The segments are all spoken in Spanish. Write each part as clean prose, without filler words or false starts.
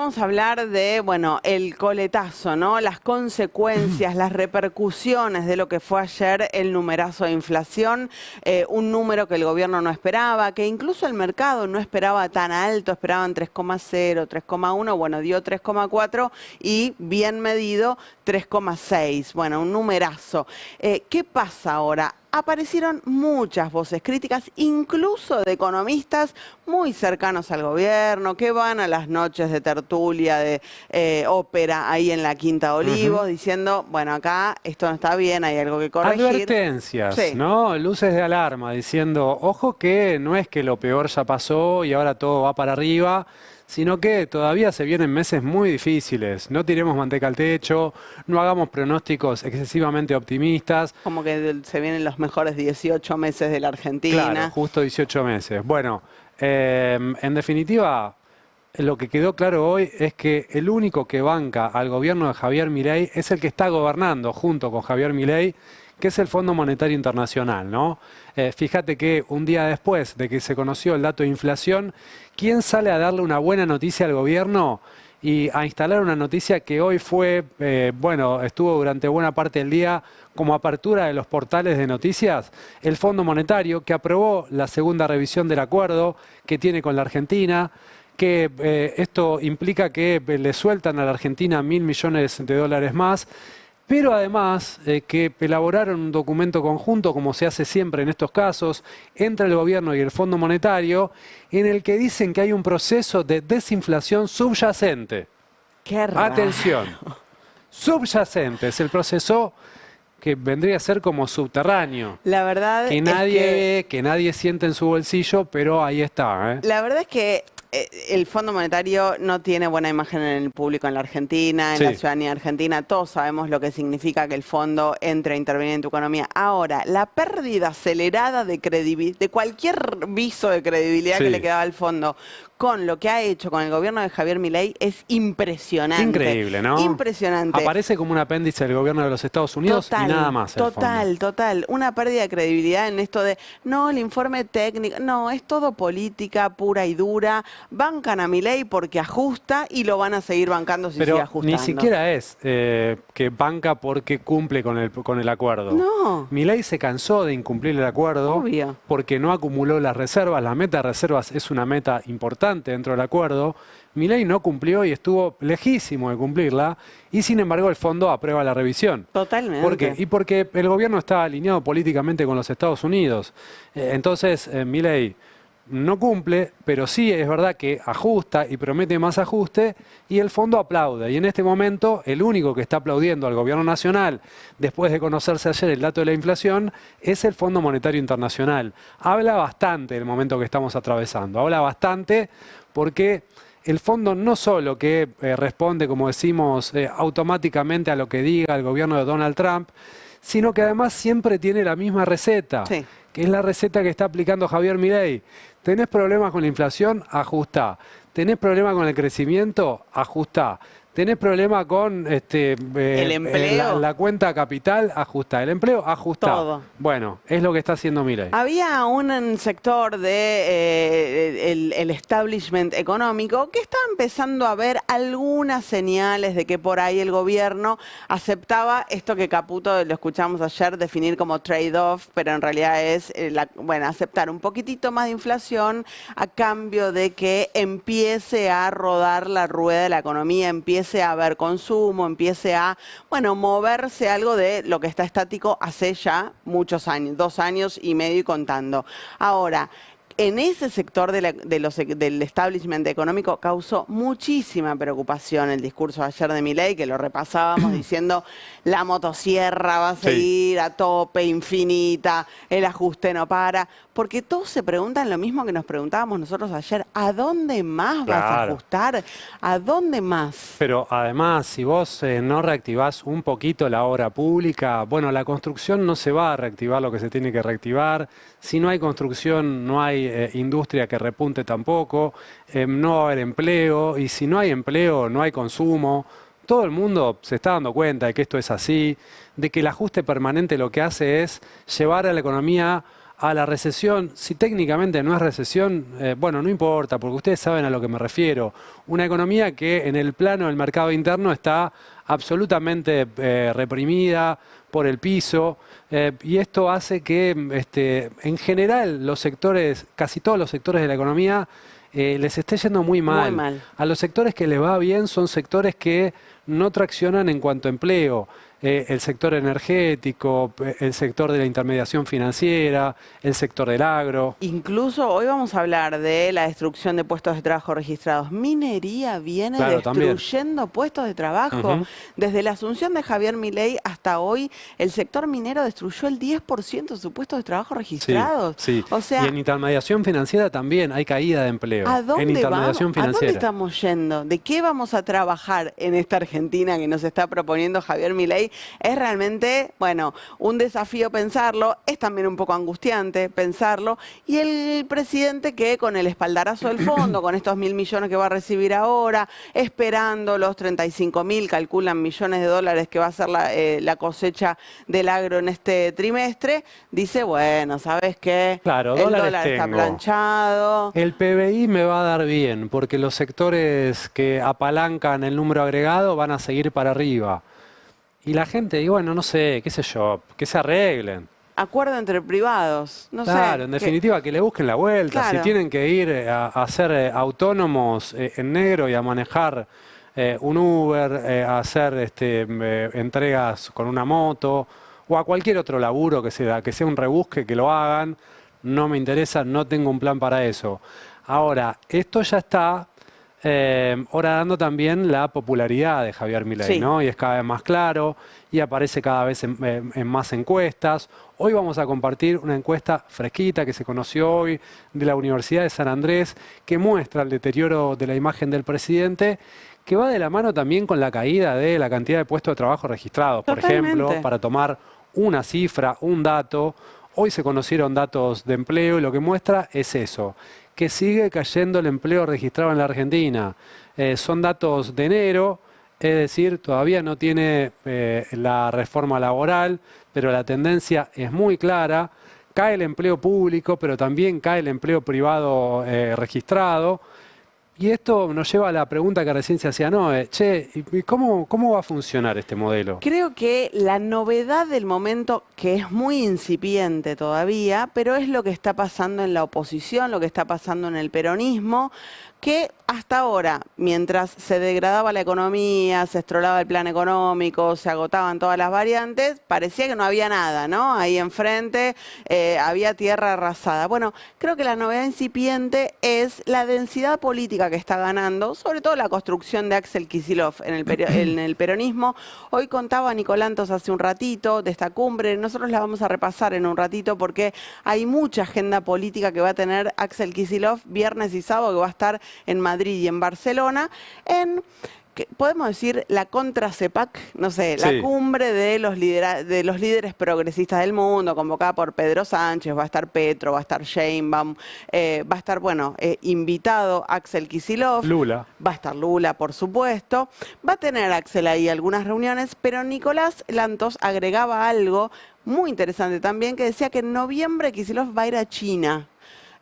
vamos a hablar de, bueno, el coletazo, ¿no? Las consecuencias, las repercusiones de lo que fue ayer el numerazo de inflación, un número que el gobierno no esperaba, que incluso el mercado no esperaba tan alto, esperaban 3,0, 3,1, bueno, dio 3,4 y bien medido 3,6. Bueno, un numerazo. ¿Qué pasa ahora? Aparecieron muchas voces críticas, incluso de economistas muy cercanos al gobierno, que van a las noches de tertulia, de ópera ahí en la Quinta de Olivos, diciendo, bueno, acá esto no está bien, hay algo que corregir. Advertencias, Sí. ¿no? Luces de alarma, diciendo, ojo que no es que lo peor ya pasó y ahora todo va para arriba, sino que todavía se vienen meses muy difíciles. No tiremos manteca al techo, no hagamos pronósticos excesivamente optimistas. Como que se vienen los mejores 18 meses de la Argentina. Claro, justo 18 meses. Bueno, en definitiva, lo que quedó claro hoy es que el único que banca al gobierno de Javier Milei es el que está gobernando junto con Javier Milei, que es el Fondo Monetario Internacional, ¿no? Fíjate que un día después de que se conoció el dato de inflación, ¿quién sale a darle una buena noticia al gobierno y a instalar una noticia que hoy fue, bueno, estuvo durante buena parte del día como apertura de los portales de noticias? El Fondo Monetario, que aprobó la segunda revisión del acuerdo que tiene con la Argentina, que esto implica que le sueltan a la Argentina $1.000 millones más, pero además que elaboraron un documento conjunto, como se hace siempre en estos casos, entre el gobierno y el Fondo Monetario, en el que dicen que hay un proceso de desinflación subyacente. Qué raro. Atención, subyacente, es el proceso que vendría a ser como subterráneo. La verdad Que nadie ve, que nadie siente en su bolsillo, pero ahí está, ¿eh? La verdad es que el Fondo Monetario no tiene buena imagen en el público en la Argentina, en la ciudadanía argentina. Todos sabemos lo que significa que el fondo entre a intervenir en tu economía. Ahora, la pérdida acelerada de credibilidad, de cualquier viso de credibilidad que le quedaba al fondo, con lo que ha hecho con el gobierno de Javier Milei es impresionante. Increíble, ¿no? Impresionante. Aparece como un apéndice del gobierno de los Estados Unidos y nada más. Total. Una pérdida de credibilidad en esto de, no, el informe técnico, no, es todo política pura y dura. Bancan a Milei porque ajusta y lo van a seguir bancando si sigue ajustando. Ni siquiera es que banca porque cumple con el acuerdo. No. Milei se cansó de incumplir el acuerdo. Obvio. Porque no acumuló las reservas. La meta de reservas es una meta importante dentro del acuerdo. Milei no cumplió y estuvo lejísimo de cumplirla, y sin embargo el fondo aprueba la revisión. Totalmente. ¿Por qué? Y porque el gobierno está alineado políticamente con los Estados Unidos. Entonces Milei no cumple, pero sí es verdad que ajusta y promete más ajuste, y el fondo aplaude. Y en este momento el único que está aplaudiendo al gobierno nacional, después de conocerse ayer el dato de la inflación, es el Fondo Monetario Internacional. Habla bastante del momento que estamos atravesando, habla bastante porque el fondo no solo que responde, como decimos, automáticamente a lo que diga el gobierno de Donald Trump, sino que además siempre tiene la misma receta, que es la receta que está aplicando Javier Milei. ¿Tenés problemas con la inflación? Ajustá. ¿Tenés problemas con el crecimiento? Ajustá. ¿Tenés problema con el empleo? La cuenta capital? Ajustá. ¿El empleo? Ajustá. Todo. Bueno, es lo que está haciendo Milei. Había un sector de el establishment económico que está empezando a ver algunas señales de que por ahí el gobierno aceptaba esto que Caputo, lo escuchamos ayer, definir como trade-off, pero en realidad es aceptar un poquitito más de inflación a cambio de que empiece a rodar la rueda de la economía, empiece a haber consumo, empiece a, moverse algo de lo que está estático hace ya muchos años, 2 años y medio y contando. Ahora, en ese sector del establishment económico causó muchísima preocupación el discurso de ayer de Milei, que lo repasábamos diciendo la motosierra va a seguir a tope, infinita, el ajuste no para, porque todos se preguntan lo mismo que nos preguntábamos nosotros ayer, ¿a dónde más vas a ajustar? ¿A dónde más? Pero además, si vos no reactivás un poquito la obra pública, bueno, la construcción no se va a reactivar lo que se tiene que reactivar. Si no hay construcción, no hay industria que repunte tampoco, no va a haber empleo, y si no hay empleo, no hay consumo. Todo el mundo se está dando cuenta de que esto es así, de que el ajuste permanente lo que hace es llevar a la economía a la recesión, si técnicamente no es recesión, bueno, no importa, porque ustedes saben a lo que me refiero. Una economía que en el plano del mercado interno está absolutamente reprimida por el piso, y esto hace que en general los sectores, casi todos los sectores de la economía, les esté yendo muy mal. Muy mal. A los sectores que les va bien son sectores que no traccionan en cuanto a empleo. El sector energético, el sector de la intermediación financiera, el sector del agro. Incluso hoy vamos a hablar de la destrucción de puestos de trabajo registrados. Minería viene Claro, destruyendo puestos de trabajo. Ujú. Desde la asunción de Javier Milei hasta hoy, el sector minero destruyó el 10% de sus puestos de trabajo Sí, registrados. sí. O sea, Y en intermediación financiera también hay caída de empleo. ¿a En dónde vamos? intermediación ¿A dónde financiera. estamos yendo? ¿De qué vamos a trabajar en esta Argentina que nos está proponiendo Javier Milei? Es realmente, bueno, un desafío pensarlo, es también un poco angustiante pensarlo, y el presidente que con el espaldarazo del fondo, con estos 1.000 millones que va a recibir ahora, esperando los 35.000, calculan millones de dólares que va a ser la cosecha del agro en este trimestre, dice, bueno, ¿sabes qué? Claro, El dólares dólar está tengo. planchado. El PBI me va a dar bien, porque los sectores que apalancan el número agregado van a seguir para arriba. Y la gente, y bueno, no sé, qué sé yo, que se arreglen. Acuerdo entre privados, no sé. Claro, en definitiva, que le busquen la vuelta. Claro. Si tienen que ir a ser autónomos en negro y a manejar un Uber, a hacer entregas con una moto o a cualquier otro laburo que sea un rebusque, que lo hagan. No me interesa, no tengo un plan para eso. Ahora, esto ya está horadando también la popularidad de Javier Milei, Sí. ¿no? Y es cada vez más claro y aparece cada vez en más encuestas. Hoy vamos a compartir una encuesta fresquita que se conoció hoy de la Universidad de San Andrés, que muestra el deterioro de la imagen del presidente, que va de la mano también con la caída de la cantidad de puestos de trabajo registrados. Por ejemplo, Totalmente. para tomar una cifra, un dato, hoy se conocieron datos de empleo y lo que muestra es eso, que sigue cayendo el empleo registrado en la Argentina. Son datos de enero, es decir, todavía no tiene la reforma laboral, pero la tendencia es muy clara. Cae el empleo público, pero también cae el empleo privado registrado. Y esto nos lleva a la pregunta que recién se hacía Noé. Che, ¿y cómo va a funcionar este modelo? Creo que la novedad del momento, que es muy incipiente todavía, pero es lo que está pasando en la oposición, lo que está pasando en el peronismo, que hasta ahora, mientras se degradaba la economía, se estrolaba el plan económico, se agotaban todas las variantes, parecía que no había nada, ¿no? Ahí enfrente había tierra arrasada. Bueno, creo que la novedad incipiente es la densidad política que está ganando, sobre todo la construcción de Axel Kicillof en el peronismo. Hoy contaba Nicolantos hace un ratito de esta cumbre, nosotros la vamos a repasar en un ratito porque hay mucha agenda política que va a tener Axel Kicillof viernes y sábado, que va a estar en Madrid y en Barcelona, podemos decir la contra CEPAC, no sé, la Sí. cumbre de los líderes progresistas del mundo, convocada por Pedro Sánchez, va a estar Petro, va a estar Sheinbaum, va a estar, invitado Axel Kicillof. Lula. Va a estar Lula, por supuesto. Va a tener Axel ahí algunas reuniones, pero Nicolás Lantos agregaba algo muy interesante también, que decía que en noviembre Kicillof va a ir a China.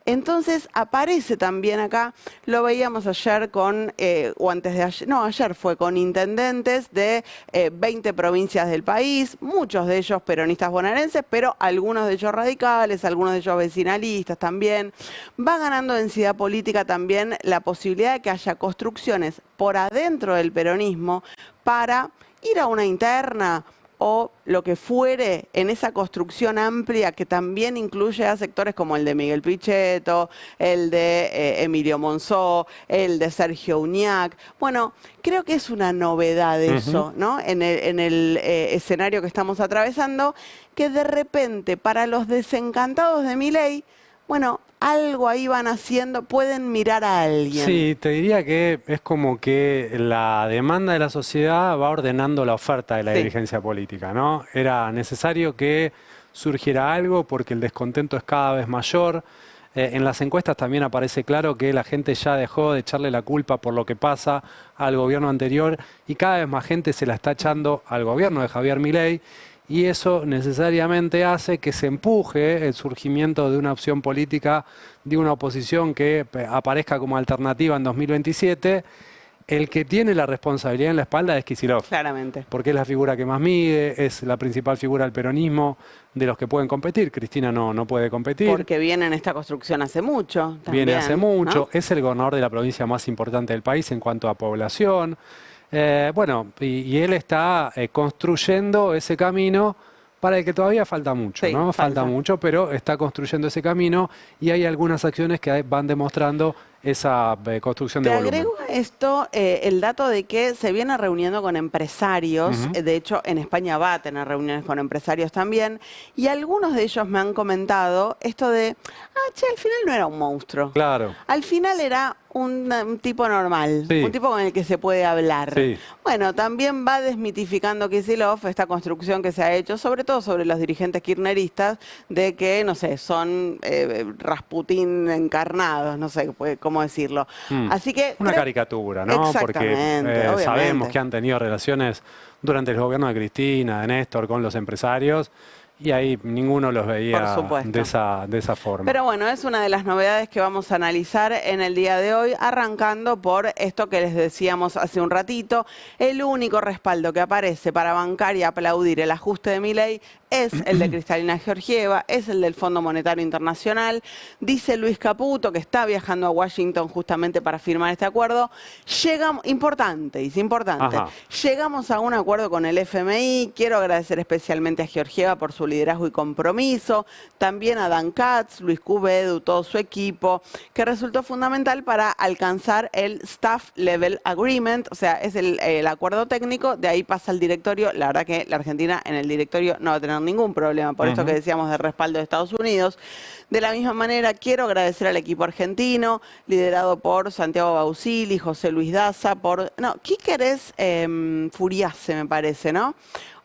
Entonces aparece también acá, lo veíamos ayer o antes de ayer, no, ayer fue con intendentes de 20 provincias del país, muchos de ellos peronistas bonaerenses, pero algunos de ellos radicales, algunos de ellos vecinalistas también. Va ganando densidad política también la posibilidad de que haya construcciones por adentro del peronismo para ir a una interna o lo que fuere en esa construcción amplia que también incluye a sectores como el de Miguel Pichetto, el de Emilio Monzó, el de Sergio Uñac. Bueno, creo que es una novedad eso, ¿no? En el escenario que estamos atravesando, que de repente para los desencantados de Milei, bueno, algo ahí van haciendo, pueden mirar a alguien. Sí, te diría que es como que la demanda de la sociedad va ordenando la oferta de la Sí. dirigencia política, ¿no? Era necesario que surgiera algo porque el descontento es cada vez mayor. En las encuestas también aparece claro que la gente ya dejó de echarle la culpa por lo que pasa al gobierno anterior y cada vez más gente se la está echando al gobierno de Javier Milei. y eso necesariamente hace que se empuje el surgimiento de una opción política, de una oposición que aparezca como alternativa en 2027. El que tiene la responsabilidad en la espalda es Kicillof. Claramente. Porque es la figura que más mide, es la principal figura del peronismo, de los que pueden competir. Cristina no puede competir. Porque viene en esta construcción hace mucho. También, viene hace mucho. ¿no? Es el gobernador de la provincia más importante del país en cuanto a población. Bueno, y él está construyendo ese camino para el que todavía falta mucho, Sí, ¿no? falta Mucho, pero está construyendo ese camino y hay algunas acciones que van demostrando esa construcción de Te volumen. agrego a esto el dato de que se viene reuniendo con empresarios, de hecho en España va a tener reuniones con empresarios también, y algunos de ellos me han comentado esto de, che, al final no era un monstruo. Claro. Al final era un tipo normal, Sí. un tipo con el que se puede hablar. Sí. Bueno, también va desmitificando Kicillof esta construcción que se ha hecho, sobre todo sobre los dirigentes kirchneristas, de que, no sé, son Rasputín encarnados, no sé cómo decirlo. Así que Una creo- caricatura, ¿no? Porque Exactamente, sabemos obviamente. que han tenido relaciones durante el gobierno de Cristina, de Néstor, con los empresarios, y ahí ninguno los veía Por supuesto. de esa forma. Pero bueno, es una de las novedades que vamos a analizar en el día de hoy, arrancando por esto que les decíamos hace un ratito. El único respaldo que aparece para bancar y aplaudir el ajuste de Milei es el de Cristalina Georgieva, es el del Fondo Monetario Internacional. Dice Luis Caputo, que está viajando a Washington justamente para firmar este acuerdo. Importante, Ajá. llegamos a un acuerdo con el FMI. Quiero agradecer especialmente a Georgieva por su liderazgo y compromiso, también a Dan Katz, Luis Cubedu, todo su equipo, que resultó fundamental para alcanzar el Staff Level Agreement, o sea, es el acuerdo técnico, de ahí pasa al directorio. La verdad que la Argentina en el directorio no va a tener ningún problema, por esto que decíamos de respaldo de Estados Unidos. De la misma manera, quiero agradecer al equipo argentino, liderado por Santiago Bausili, José Luis Daza, Kicker es Furiase, me parece, ¿no?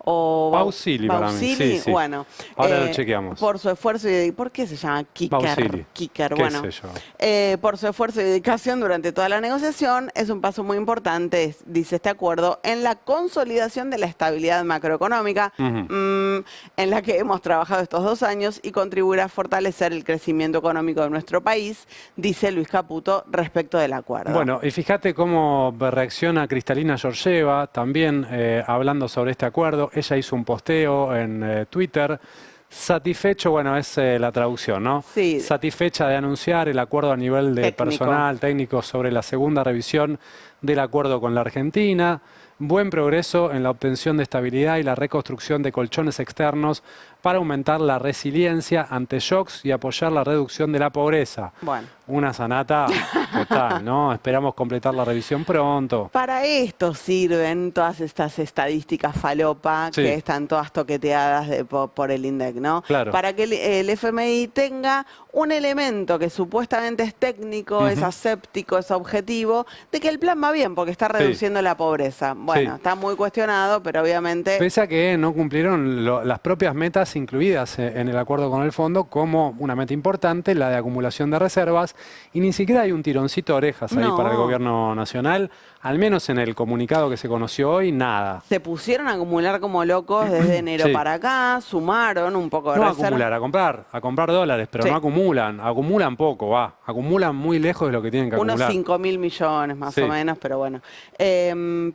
O Bausili para mí, sí, sí. Bueno. Ahora lo chequeamos. Por su esfuerzo y ¿por qué se llama Kicker? Bausili. Kicker, ¿Qué bueno. sé yo? Por su esfuerzo y dedicación durante toda la negociación, es un paso muy importante, dice este acuerdo, en la consolidación de la estabilidad macroeconómica, en la que hemos trabajado estos 2 años y contribuirá a fortalecer el crecimiento económico de nuestro país, dice Luis Caputo respecto del acuerdo. Bueno, y fíjate cómo reacciona Cristalina Georgieva, también hablando sobre este acuerdo. Ella hizo un posteo en Twitter. Satisfecho, bueno, es la traducción, ¿no? Sí. Satisfecha de anunciar el acuerdo a nivel de Técnico. personal, técnico, sobre la segunda revisión del acuerdo con la Argentina. Buen progreso en la obtención de estabilidad y la reconstrucción de colchones externos para aumentar la resiliencia ante shocks y apoyar la reducción de la pobreza. Bueno. Una sanata total, ¿no? Esperamos completar la revisión pronto. Para esto sirven todas estas estadísticas falopa Sí. que están todas toqueteadas por el INDEC, ¿no? Claro. Para que el FMI tenga un elemento que supuestamente es técnico, es aséptico, es objetivo, de que el plan va bien porque está reduciendo la pobreza. Bueno, Sí. está muy cuestionado, pero obviamente... Pese a que no cumplieron las propias metas incluidas en el acuerdo con el fondo, como una meta importante, la de acumulación de reservas, y ni siquiera hay un tironcito de orejas ahí No. para el gobierno nacional, al menos en el comunicado que se conoció hoy, nada. Se pusieron a acumular como locos desde enero Sí. para acá, sumaron un poco de No a reserva. acumular, a comprar dólares, pero Sí. no acumulan poco, acumulan muy lejos de lo que tienen que Unos acumular. 5.000 millones más Sí. o menos, pero bueno.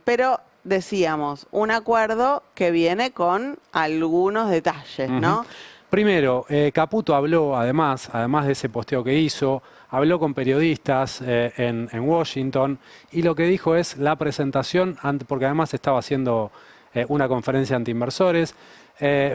Pero decíamos, un acuerdo que viene con algunos detalles, ¿no? Primero, Caputo habló, además de ese posteo que hizo, habló con periodistas en Washington, y lo que dijo es la presentación, porque además estaba haciendo una conferencia ante inversores,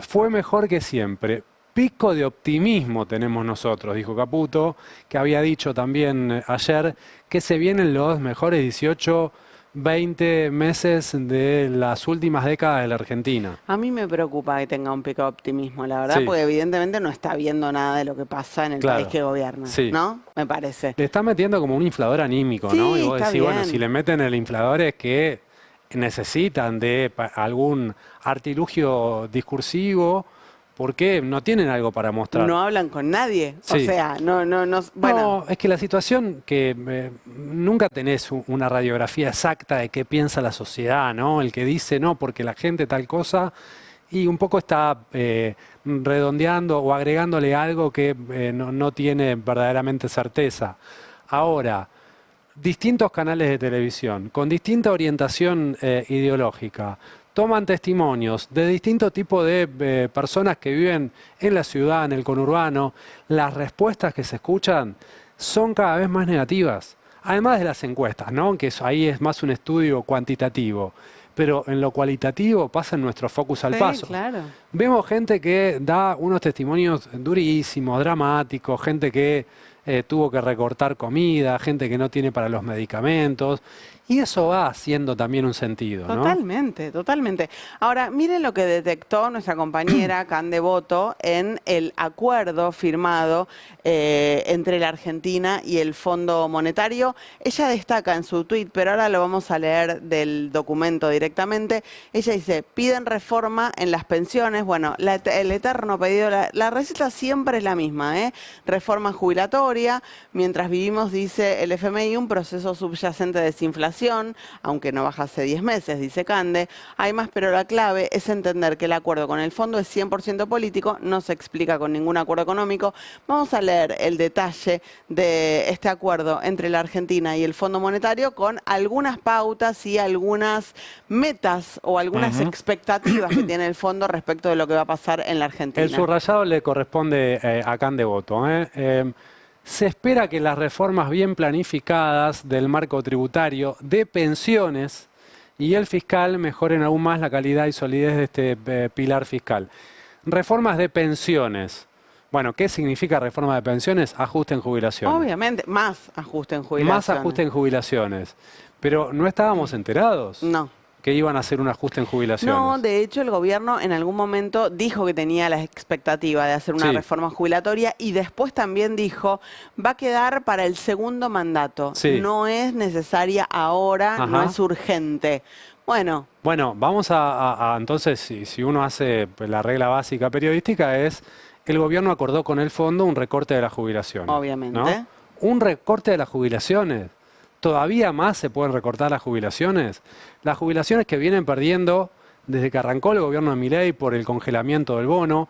fue mejor que siempre. Pico de optimismo tenemos nosotros, dijo Caputo, que había dicho también ayer que se vienen los mejores 18, 20 meses de las últimas décadas de la Argentina. A mí me preocupa que tenga un pico de optimismo, la verdad, Sí. porque evidentemente no está viendo nada de lo que pasa en el Claro. país que gobierna, Sí. ¿no? Me parece. Le está metiendo como un inflador anímico, Sí, ¿no? Y vos está decís, bueno, bien. si le meten el inflador es que necesitan de algún artilugio discursivo, porque no tienen algo para mostrar. No hablan con nadie, o Sí. sea, bueno, No, es que la situación que nunca tenés una radiografía exacta de qué piensa la sociedad, ¿no? El que dice no, porque la gente tal cosa, y un poco está redondeando o agregándole algo que no tiene verdaderamente certeza. Ahora, distintos canales de televisión, con distinta orientación ideológica, toman testimonios de distintos tipos de personas que viven en la ciudad, en el conurbano. Las respuestas que se escuchan son cada vez más negativas. Además de las encuestas, ¿no? Que ahí es más un estudio cuantitativo. Pero en lo cualitativo pasa en nuestro focus al paso. Claro. Vemos gente que da unos testimonios durísimos, dramáticos, gente que tuvo que recortar comida, gente que no tiene para los medicamentos. Y eso va haciendo también un sentido, ¿no? Totalmente, totalmente. Ahora, miren lo que detectó nuestra compañera Cande Boto en el acuerdo firmado entre la Argentina y el Fondo Monetario. Ella destaca en su tuit, pero ahora lo vamos a leer del documento directamente. Ella dice, piden reforma en las pensiones. Bueno, el eterno pedido, la receta siempre es la misma, ¿eh? Reforma jubilatoria. Mientras vivimos, dice el FMI, un proceso subyacente de desinflación, aunque no baja hace 10 meses, dice Cande. Hay más, pero la clave es entender que el acuerdo con el fondo es 100% político, no se explica con ningún acuerdo económico. Vamos a leer el detalle de este acuerdo entre la Argentina y el Fondo Monetario con algunas pautas y algunas metas o algunas expectativas que tiene el fondo respecto de lo que va a pasar en la Argentina. El subrayado le corresponde a Cande Boto, se espera que las reformas bien planificadas del marco tributario, de pensiones y el fiscal mejoren aún más la calidad y solidez de este pilar fiscal. Reformas de pensiones. Bueno, ¿qué significa reforma de pensiones? Ajuste en jubilaciones. Obviamente, más ajuste en jubilaciones. Más ajuste en jubilaciones. Pero ¿no estábamos enterados? No. Que iban a hacer un ajuste en jubilaciones. No, de hecho el gobierno en algún momento dijo que tenía la expectativa de hacer una reforma jubilatoria y después también dijo, va a quedar para el segundo mandato. Sí. No es necesaria ahora, no es urgente. Bueno. Bueno, vamos a entonces, si uno hace la regla básica periodística es, el gobierno acordó con el fondo un recorte de las jubilaciones. Obviamente. ¿No? Un recorte de las jubilaciones. ¿Todavía más se pueden recortar las jubilaciones? Las jubilaciones que vienen perdiendo desde que arrancó el gobierno de Milei por el congelamiento del bono,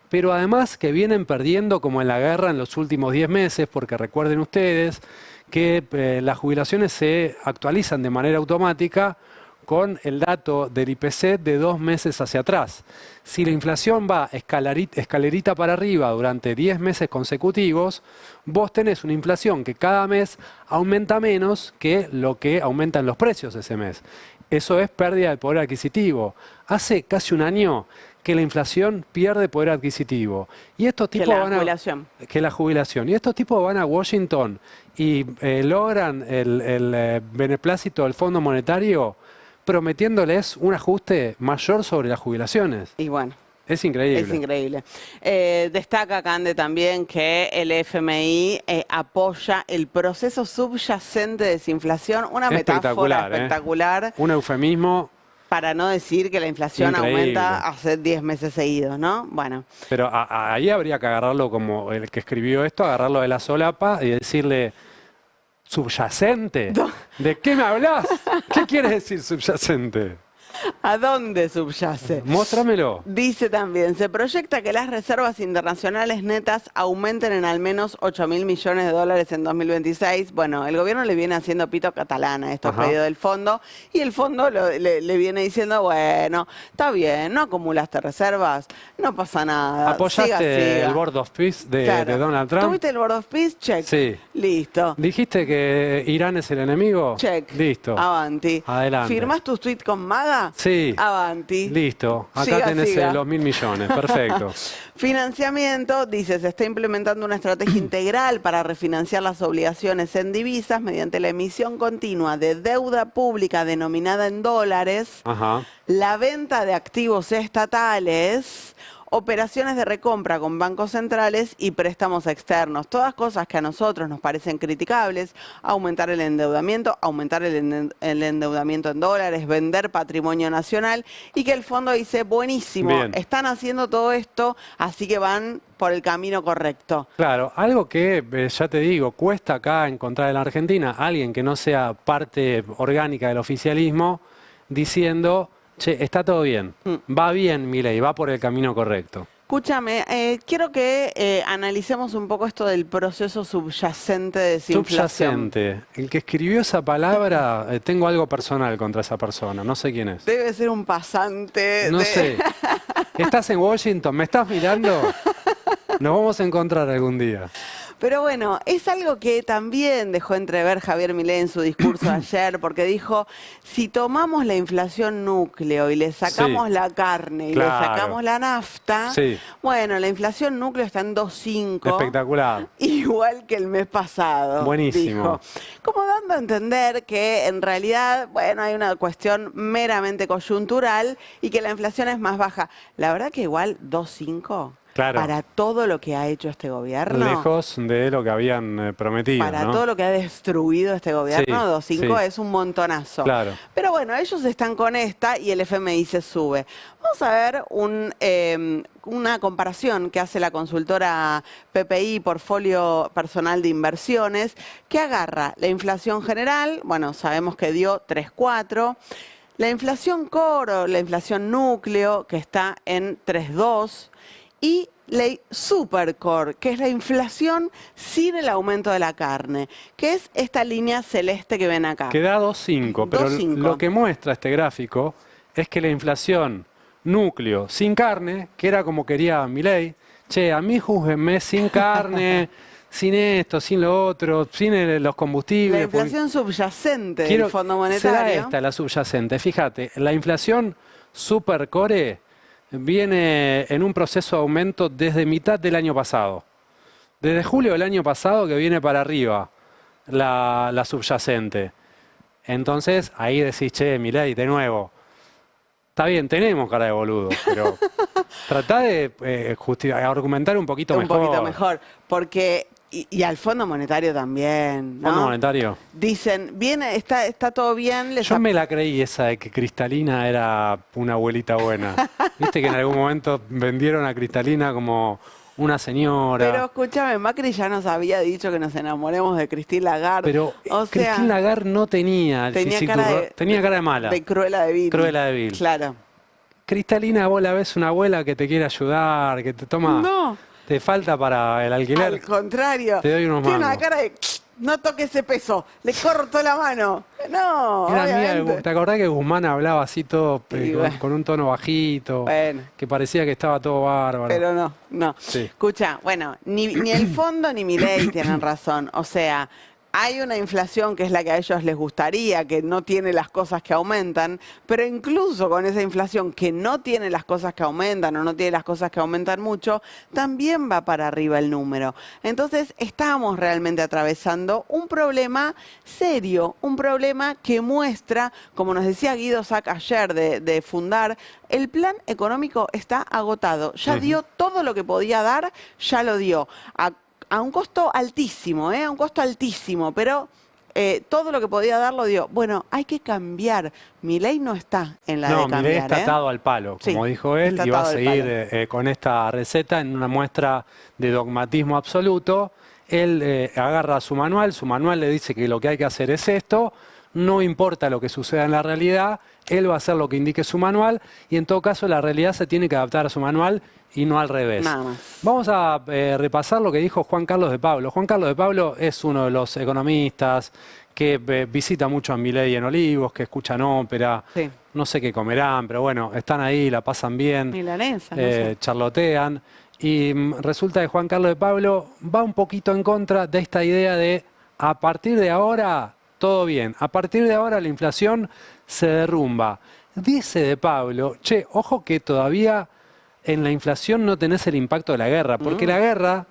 pero además que vienen perdiendo como en la guerra en los últimos 10 meses, porque recuerden ustedes que las jubilaciones se actualizan de manera automática con el dato del IPC de 2 meses hacia atrás. Si la inflación va escalerita para arriba durante 10 meses consecutivos, vos tenés una inflación que cada mes aumenta menos que lo que aumentan los precios ese mes. Eso es pérdida de poder adquisitivo. Hace casi un año que la inflación pierde poder adquisitivo. Y estos tipos que la jubilación. Y estos tipos van a Washington y logran el beneplácito del Fondo Monetario prometiéndoles un ajuste mayor sobre las jubilaciones. Y bueno. Es increíble. Es increíble. Destaca Cande también que el FMI apoya el proceso subyacente de desinflación, una metáfora espectacular. Un eufemismo. Para no decir que la inflación aumenta hace 10 meses seguidos, ¿no? Bueno. Pero ahí habría que agarrarlo como el que escribió esto, agarrarlo de la solapa y decirle... ¿Subyacente? ¿De qué me hablas? ¿Qué quiere decir subyacente? ¿A dónde subyace? Móstramelo. Dice también, se proyecta que las reservas internacionales netas aumenten en al menos 8.000 millones de dólares en 2026. Bueno, el gobierno le viene haciendo pito catalán a estos pedidos del fondo y el fondo le viene diciendo, bueno, está bien, no acumulaste reservas, no pasa nada. ¿Apoyaste el Board of Peace de Donald Trump? ¿Tuviste el Board of Peace? Check. Sí. Listo. ¿Dijiste que Irán es el enemigo? Check. Listo. Avanti. Adelante. ¿Firmás tus tweets con Maga? Sí. Avanti. Listo. Acá tenés los 1.000 millones. Perfecto. Financiamiento, dice, se está implementando una estrategia integral para refinanciar las obligaciones en divisas mediante la emisión continua de deuda pública denominada en dólares, la venta de activos estatales, operaciones de recompra con bancos centrales y préstamos externos. Todas cosas que a nosotros nos parecen criticables. Aumentar el endeudamiento en dólares, vender patrimonio nacional y que el fondo dice, buenísimo, están haciendo todo esto, así que van por el camino correcto. Claro, algo que, ya te digo, cuesta acá encontrar en la Argentina alguien que no sea parte orgánica del oficialismo diciendo... Che, está todo bien. Va bien, Milei, va por el camino correcto. Escúchame, quiero que analicemos un poco esto del proceso subyacente de desinflación. Subyacente. El que escribió esa palabra, tengo algo personal contra esa persona. No sé quién es. Debe ser un pasante. No sé. ¿Estás en Washington? ¿Me estás mirando? Nos vamos a encontrar algún día. Pero bueno, es algo que también dejó entrever Javier Milei en su discurso ayer, porque dijo, si tomamos la inflación núcleo y le sacamos la carne y le sacamos la nafta, bueno, la inflación núcleo está en 2,5. Espectacular. Igual que el mes pasado. Buenísimo. Dijo. Como dando a entender que en realidad, bueno, hay una cuestión meramente coyuntural y que la inflación es más baja. La verdad que igual 2,5. Claro. Para todo lo que ha hecho este gobierno. Lejos de lo que habían prometido. Para ¿no? todo lo que ha destruido este gobierno, 2,5 es un montonazo. Claro. Pero bueno, ellos están con esta y el FMI se sube. Vamos a ver una comparación que hace la consultora PPI, Portfolio Personal de Inversiones, que agarra la inflación general, bueno, sabemos que dio 3,4%. La inflación core o la inflación núcleo, que está en 3,2%. Y la supercore, que es la inflación sin el aumento de la carne, que es esta línea celeste que ven acá. Que da 2,5, pero 2,5. Lo que muestra este gráfico es que la inflación núcleo sin carne, que era como quería Milei, che, a mí júzguenme sin carne, sin esto, sin lo otro, sin los combustibles. La inflación subyacente del Fondo Monetario. Será esta la subyacente. Fíjate, la inflación supercore viene en un proceso de aumento desde mitad del año pasado. Desde julio del año pasado que viene para arriba la subyacente. Entonces, ahí decís, che, Milei, de nuevo. Está bien, tenemos cara de boludo, pero tratá de argumentar un poquito mejor. Un poquito mejor, porque... Y al Fondo Monetario también, ¿no? ¿Fondo Monetario? Dicen, viene, está todo bien. Yo me la creí esa de que Cristalina era una abuelita buena. Viste que en algún momento vendieron a Cristalina como una señora. Pero escúchame, Macri ya nos había dicho que nos enamoremos de Christine Lagarde. Pero Christine Lagarde no tenía tenía cara de mala. De Cruella de Vil. Cruella de Vil. Claro. Cristalina, vos la ves una abuela que te quiere ayudar, que te toma... No. ¿Te falta para el alquiler? Al contrario. Te doy unos mangos. Tiene una cara de... No toque ese peso, le corto la mano. No, obviamente. ¿Te acordás que Guzmán hablaba así todo con un tono bajito? Bueno. Que parecía que estaba todo bárbaro. Pero no. Sí. Escucha, bueno, ni el fondo ni Milei tienen razón. O sea, hay una inflación que es la que a ellos les gustaría, que no tiene las cosas que aumentan, pero incluso con esa inflación que no tiene las cosas que aumentan o no tiene las cosas que aumentan mucho, también va para arriba el número. Entonces, estamos realmente atravesando un problema serio, un problema que muestra, como nos decía Guido Sac ayer de Fundar, el plan económico está agotado. Ya dio todo lo que podía dar, ya lo dio. A un costo altísimo, a un costo altísimo, pero todo lo que podía dar lo dio. Bueno, hay que cambiar. Milei no está en la de cambiar. Milei está atado al palo, como dijo él, y va a seguir con esta receta en una muestra de dogmatismo absoluto. Él agarra su manual le dice que lo que hay que hacer es esto, no importa lo que suceda en la realidad, él va a hacer lo que indique su manual, y en todo caso la realidad se tiene que adaptar a su manual y no al revés. Nada más. Vamos a repasar lo que dijo Juan Carlos de Pablo. Juan Carlos de Pablo es uno de los economistas que visita mucho a Milei en Olivos, que escuchan ópera, no sé qué comerán, pero bueno, están ahí, la pasan bien, milanesa, no sé. charlotean. Y resulta que Juan Carlos de Pablo va un poquito en contra de esta idea de a partir de ahora todo bien, a partir de ahora la inflación se derrumba. Dice de Pablo, che, ojo que todavía en la inflación no tenés el impacto de la guerra, porque la guerra,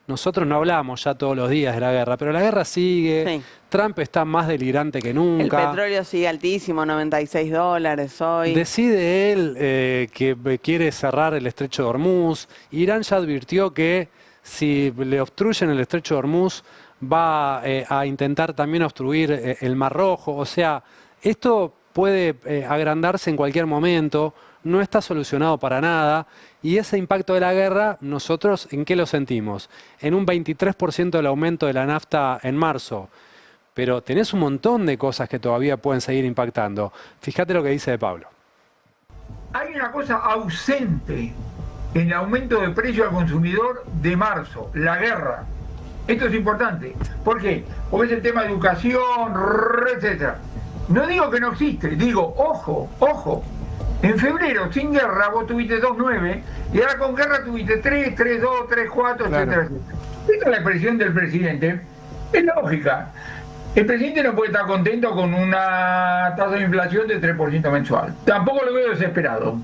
nosotros no hablamos ya todos los días de la guerra, pero la guerra sigue, Trump está más delirante que nunca. El petróleo sigue altísimo, $96 hoy. Decide él que quiere cerrar el estrecho de Hormuz. Irán ya advirtió que si le obstruyen el estrecho de Hormuz va a intentar también obstruir el Mar Rojo. O sea, esto puede agrandarse en cualquier momento. No está solucionado para nada, y ese impacto de la guerra, nosotros, ¿en qué lo sentimos? En un 23% del aumento de la nafta en marzo, pero tenés un montón de cosas que todavía pueden seguir impactando. Fíjate lo que dice de Pablo. Hay una cosa ausente en el aumento de precio al consumidor de marzo, la guerra. Esto es importante. ¿Por qué? Porque es el tema de educación, etcétera. No digo que no existe, digo, ojo, ojo. En febrero, sin guerra, vos tuviste 2,9 y ahora con guerra tuviste 3, 3,2, 3,4, Claro. etcétera, etcétera. Esta es la expresión del presidente. Es lógica. El presidente no puede estar contento con una tasa de inflación de 3% mensual. Tampoco lo veo desesperado.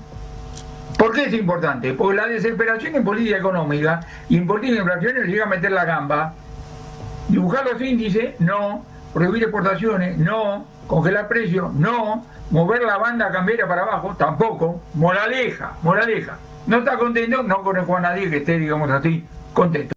¿Por qué es importante? Porque la desesperación en política económica y en política de inflación le llega a meter la gamba. Dibujar los índices, no. Prohibir exportaciones, no. Congelar precios, no. Mover la banda cambiaria para abajo, tampoco. Moraleja, moraleja. No está contento, no conozco a nadie que esté, digamos así, contento.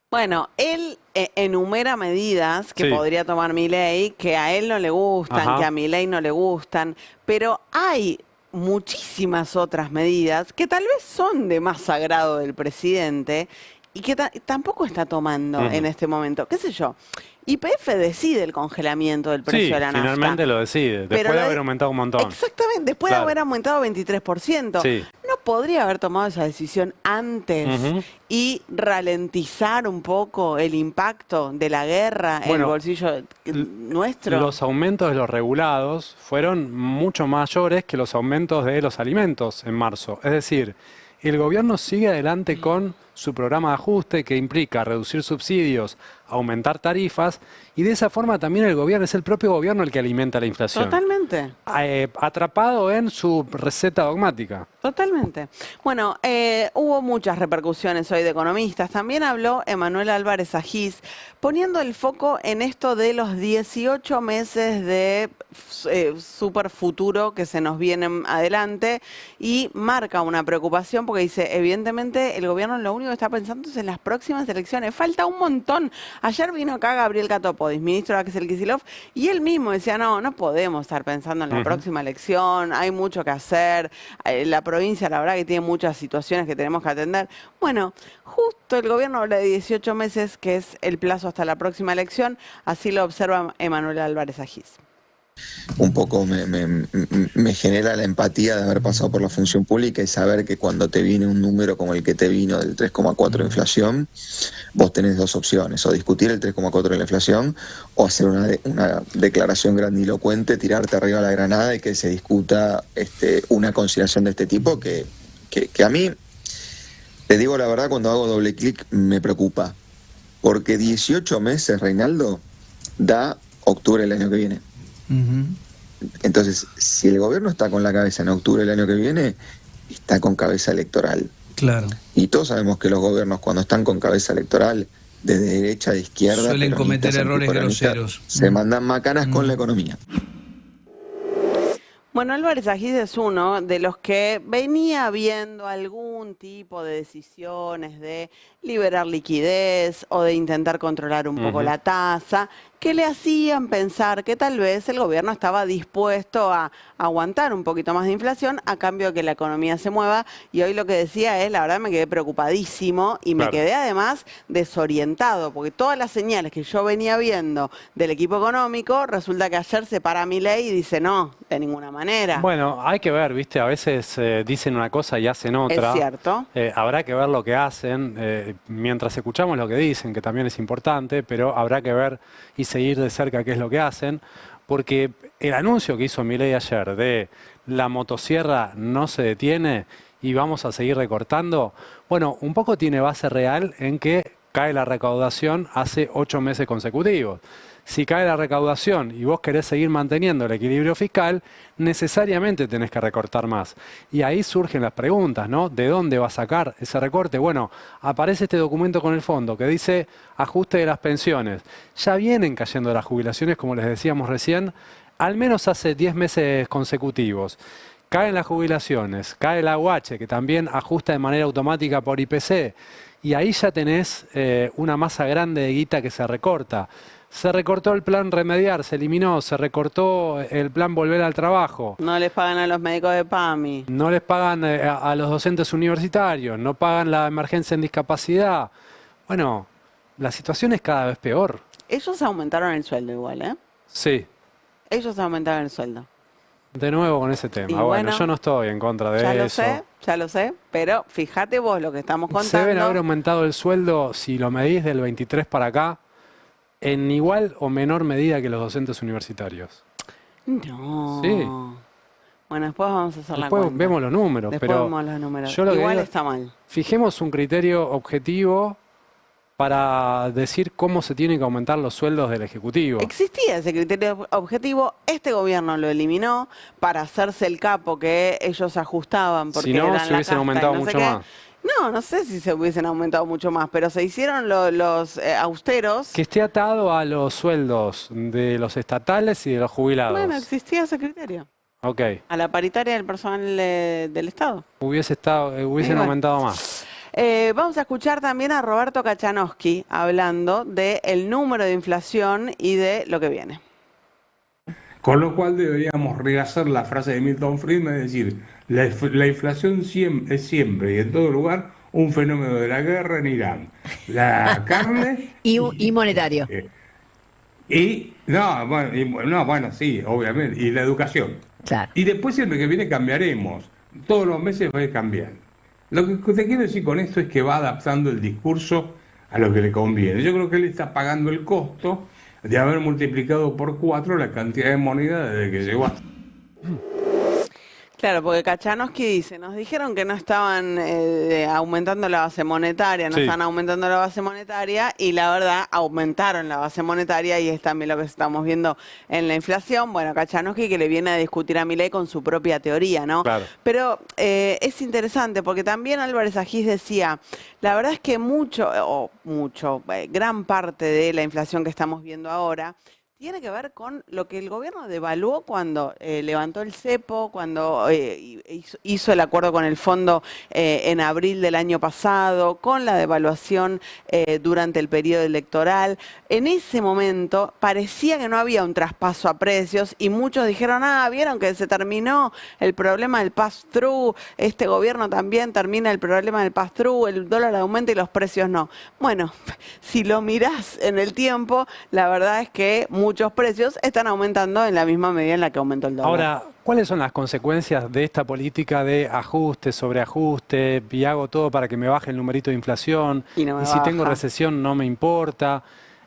Bueno, él enumera medidas que Sí. podría tomar Milei, que a él no le gustan, Ajá. que a Milei no le gustan, pero hay muchísimas otras medidas que tal vez son de más agrado del presidente y que tampoco está tomando Ujú. en este momento. ¿Qué sé yo? YPF decide el congelamiento del precio Sí, de la nafta. finalmente lo decide, Pero después de lo haber de- aumentado un montón. Exactamente, después Claro. de haber aumentado 23%. Sí. ¿No podría haber tomado esa decisión antes Ujú. y ralentizar un poco el impacto de la guerra en el Bueno, bolsillo nuestro? Los aumentos de los regulados fueron mucho mayores que los aumentos de los alimentos en marzo. Es decir, el gobierno sigue adelante con su programa de ajuste que implica reducir subsidios, aumentar tarifas y de esa forma también el gobierno, es el propio gobierno el que alimenta la inflación. Totalmente. Atrapado en su receta dogmática. Totalmente. Bueno, hubo muchas repercusiones hoy de economistas. También habló Emanuel Álvarez Agis, poniendo el foco en esto de los 18 meses de super futuro que se nos vienen adelante y marca una preocupación porque dice, evidentemente el gobierno lo único que está pensando es en las próximas elecciones. Falta un montón. Ayer vino acá Gabriel Catopodis, ministro de Axel Kicillof, y él mismo decía, no podemos estar pensando en la próxima elección, hay mucho que hacer, la provincia la verdad que tiene muchas situaciones que tenemos que atender. Bueno, justo el gobierno habla de 18 meses, que es el plazo hasta la próxima elección, así lo observa Emanuel Álvarez Agis. Un poco me genera la empatía de haber pasado por la función pública y saber que cuando te viene un número como el que te vino del 3,4 de inflación, vos tenés dos opciones, o discutir el 3,4 de la inflación o hacer una declaración grandilocuente, tirarte arriba de la granada y que se discuta una consideración de este tipo que a mí, te digo la verdad, cuando hago doble clic me preocupa, porque 18 meses, Reinaldo, da octubre del año que viene. Entonces, si el gobierno está con la cabeza en octubre del año que viene, está con cabeza electoral. Claro. Y todos sabemos que los gobiernos cuando están con cabeza electoral, de derecha, de izquierda, Suelen cometer peronistas, errores antiperonistas, groseros. se mandan macanas con la economía. Bueno, Álvarez Agis es uno de los que venía viendo algún tipo de decisiones de liberar liquidez o de intentar controlar un poco la tasa, que le hacían pensar que tal vez el gobierno estaba dispuesto a aguantar un poquito más de inflación a cambio de que la economía se mueva. Y hoy lo que decía es, la verdad me quedé preocupadísimo y me Claro. quedé además desorientado, porque todas las señales que yo venía viendo del equipo económico, resulta que ayer se para Milei y dice, no, de ninguna manera. Bueno, hay que ver, ¿viste? A veces dicen una cosa y hacen otra. Es cierto. Habrá que ver lo que hacen, mientras escuchamos lo que dicen, que también es importante, pero habrá que ver y seguir de cerca qué es lo que hacen, porque el anuncio que hizo Milei ayer de la motosierra no se detiene y vamos a seguir recortando, bueno, un poco tiene base real en que cae la recaudación hace 8 meses consecutivos. Si cae la recaudación y vos querés seguir manteniendo el equilibrio fiscal, necesariamente tenés que recortar más. Y ahí surgen las preguntas, ¿no? ¿De dónde va a sacar ese recorte? Bueno, aparece este documento con el fondo que dice ajuste de las pensiones. Ya vienen cayendo las jubilaciones, como les decíamos recién, al menos hace 10 meses consecutivos. Caen las jubilaciones, cae la UH, que también ajusta de manera automática por IPC. Y ahí ya tenés una masa grande de guita que se recorta. Se recortó el plan Remediar, se eliminó, se recortó el plan Volver al Trabajo. No les pagan a los médicos de PAMI. No les pagan a los docentes universitarios, no pagan la emergencia en discapacidad. Bueno, la situación es cada vez peor. Ellos aumentaron el sueldo igual, ¿eh? Sí. Ellos aumentaron el sueldo. De nuevo con ese tema. Y Bueno, bueno, yo no estoy en contra de eso. Ya lo sé, pero fíjate vos lo que estamos Se contando. deben haber aumentado el sueldo, si lo medís del 23 para acá, en igual o menor medida que los docentes universitarios. No. Sí. Bueno, después vamos a hacer la Después cuenta. vemos los números, Después pero vemos los números. yo lo que Igual digo, está mal. fijemos un criterio objetivo para decir cómo se tienen que aumentar los sueldos del Ejecutivo. Existía ese criterio objetivo, este gobierno lo eliminó para hacerse el capo que ellos ajustaban porque Si no, eran se la hubiesen casta y aumentado no sé mucho qué. más. No sé si se hubiesen aumentado mucho más, pero se hicieron los austeros. Que esté atado a los sueldos de los estatales y de los jubilados. Bueno, existía ese criterio. Ok, A la paritaria del personal del Estado. hubiesen Igual. aumentado más. Vamos a escuchar también a Roberto Kachanowski hablando del número de inflación y de lo que viene. Con lo cual deberíamos rehacer la frase de Milton Friedman, es decir, la inflación es siempre y en todo lugar un fenómeno de la guerra en Irán. La carne... y monetario. Bueno, sí, obviamente, y la educación. Claro. Y después siempre que viene cambiaremos. Todos los meses va a ir cambiando. Lo que te quiero decir con esto es que va adaptando el discurso a lo que le conviene. Yo creo que él está pagando el costo de haber multiplicado por 4 la cantidad de moneda desde que llegó a... Claro, porque Kachanowski dice, nos dijeron que no estaban aumentando la base monetaria, no Sí. están aumentando la base monetaria y la verdad aumentaron la base monetaria y es también lo que estamos viendo en la inflación. Bueno, Kachanowski que le viene a discutir a Milei con su propia teoría, ¿no? Claro. Pero es interesante porque también Álvarez Agis decía, la verdad es que gran parte de la inflación que estamos viendo ahora tiene que ver con lo que el gobierno devaluó cuando levantó el cepo, cuando hizo el acuerdo con el fondo en abril del año pasado, con la devaluación durante el periodo electoral. En ese momento parecía que no había un traspaso a precios y muchos dijeron, vieron que se terminó el problema del pass-through, este gobierno también termina el problema del pass-through, el dólar aumenta y los precios no. Bueno, si lo mirás en el tiempo, la verdad es que muchos precios están aumentando en la misma medida en la que aumentó el dólar. Ahora, ¿cuáles son las consecuencias de esta política de ajuste, sobreajuste, y hago todo para que me baje el numerito de inflación, Y no me si tengo baja. recesión no me importa?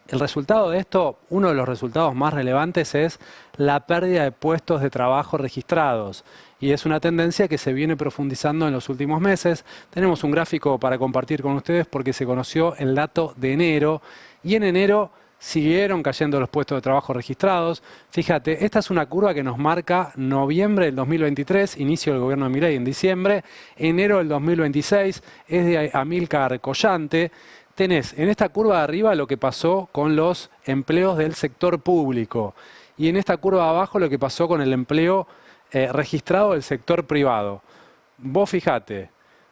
El resultado de esto, uno de los resultados más relevantes es la pérdida de puestos de trabajo registrados. Y es una tendencia que se viene profundizando en los últimos meses. Tenemos un gráfico para compartir con ustedes porque se conoció el dato de enero. Y en enero siguieron cayendo los puestos de trabajo registrados. Fíjate, esta es una curva que nos marca noviembre del 2023, inicio del gobierno de Milei en diciembre, enero del 2026, es de Amílcar Collante. Tenés en esta curva de arriba lo que pasó con los empleos del sector público y en esta curva de abajo lo que pasó con el empleo registrado del sector privado. Vos fijate,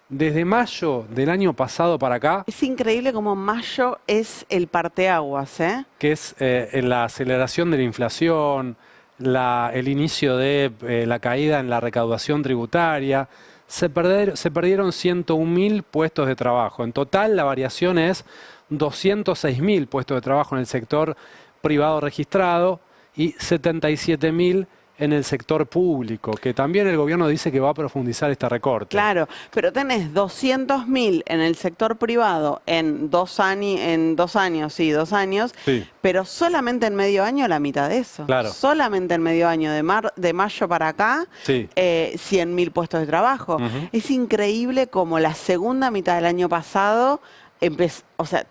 desde mayo del año pasado para acá, Es increíble como mayo es el parteaguas, ¿eh? que es la aceleración de la inflación, el inicio de la caída en la recaudación tributaria, se perdieron 101.000 puestos de trabajo. En total la variación es 206.000 puestos de trabajo en el sector privado registrado y 77.000 en el sector público, que también el gobierno dice que va a profundizar este recorte. Claro, pero tenés 200.000 en el sector privado en 2 años, Sí. pero solamente en medio año la mitad de eso. Claro. Solamente en medio año, de mayo para acá, Sí. 100.000 puestos de trabajo. Ujú. Es increíble como la segunda mitad del año pasado,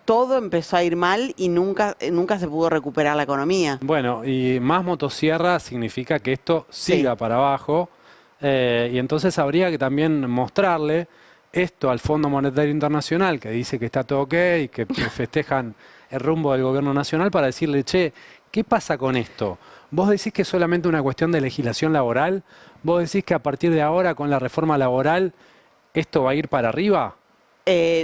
todo empezó a ir mal y nunca se pudo recuperar la economía. Bueno, y más motosierra significa que esto Sí. siga para abajo y entonces habría que también mostrarle esto al Fondo Monetario Internacional, que dice que está todo ok, que festejan el rumbo del gobierno nacional, para decirle, che, ¿qué pasa con esto? ¿Vos decís que es solamente una cuestión de legislación laboral? ¿Vos decís que a partir de ahora, con la reforma laboral, esto va a ir para arriba?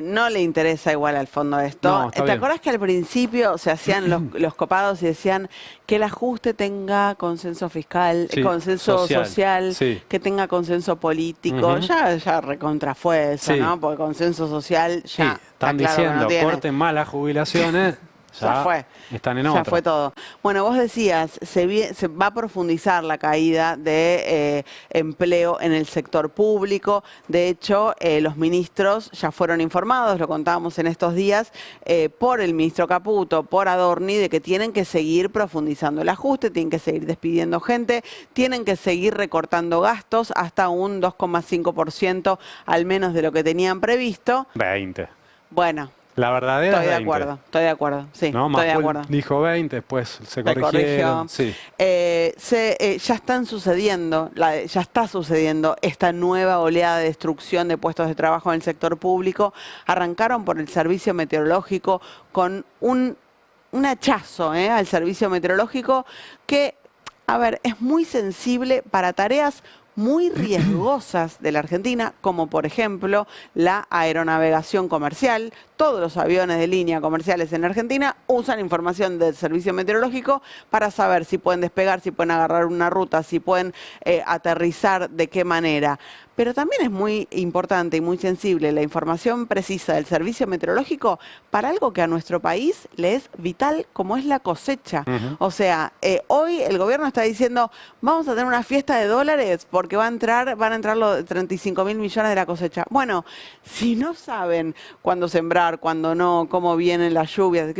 No le interesa igual al fondo esto. No, está ¿Te bien. acuerdas que al principio se hacían los copados y decían que el ajuste tenga consenso fiscal, Sí, consenso social, sí. que tenga consenso político? Ujú. Ya recontra fue eso, Sí. ¿no? Porque consenso social Sí, ya está están claro que diciendo, no tiene. corten más las jubilaciones. Ya fue. Están en Ya otro. fue todo. Bueno, vos decías, se va a profundizar la caída de empleo en el sector público. De hecho, los ministros ya fueron informados, lo contábamos en estos días, por el ministro Caputo, por Adorni, de que tienen que seguir profundizando el ajuste, tienen que seguir despidiendo gente, tienen que seguir recortando gastos hasta un 2,5% al menos de lo que tenían previsto. 20. Bueno. La verdadera Estoy de 20. estoy de acuerdo, sí, ¿No? estoy de Macul acuerdo. dijo 20, después se Te corrigieron. corrigió. Sí. Ya están sucediendo, ya está sucediendo esta nueva oleada de destrucción de puestos de trabajo en el sector público. Arrancaron por el servicio meteorológico con un hachazo al servicio meteorológico que, a ver, es muy sensible para tareas muy riesgosas de la Argentina, como por ejemplo la aeronavegación comercial. Todos los aviones de línea comerciales en la Argentina usan información del servicio meteorológico para saber si pueden despegar, si pueden agarrar una ruta, si pueden aterrizar, de qué manera. Pero también es muy importante y muy sensible la información precisa del servicio meteorológico para algo que a nuestro país le es vital, como es la cosecha. O sea, hoy el gobierno está diciendo, vamos a tener una fiesta de dólares porque van a entrar los 35.000 millones de la cosecha. Bueno, si no saben cuándo sembrar, cuándo no, cómo vienen las lluvias,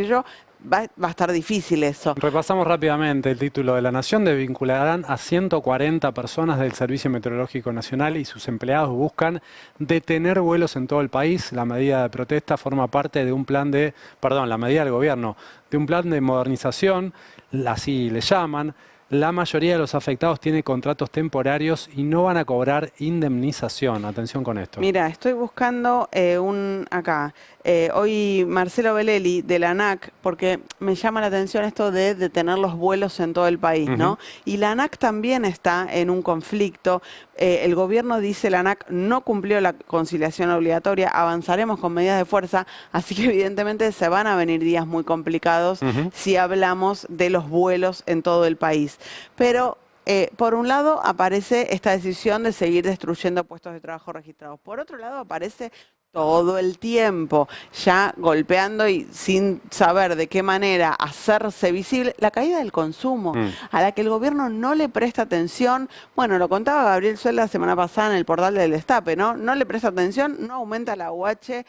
va a estar difícil eso. Repasamos rápidamente el título de La Nación. Desvincularán a 140 personas del Servicio Meteorológico Nacional y sus empleados buscan detener vuelos en todo el país. La medida de protesta forma parte de un plan la medida del gobierno, de un plan de modernización, así le llaman. La mayoría de los afectados tiene contratos temporarios y no van a cobrar indemnización. Atención con esto. Mira, estoy buscando acá. Hoy Marcelo Belelli de la ANAC, porque me llama la atención esto de detener los vuelos en todo el país, ¿no? Y la ANAC también está en un conflicto. El gobierno dice, la ANAC no cumplió la conciliación obligatoria, avanzaremos con medidas de fuerza, así que evidentemente se van a venir días muy complicados si hablamos de los vuelos en todo el país. Pero por un lado aparece esta decisión de seguir destruyendo puestos de trabajo registrados. Por otro lado aparece todo el tiempo ya golpeando y sin saber de qué manera hacerse visible la caída del consumo, a la que el gobierno no le presta atención. Bueno, lo contaba Gabriel Suel la semana pasada en el portal del Destape, ¿no? No le presta atención, no aumenta la UH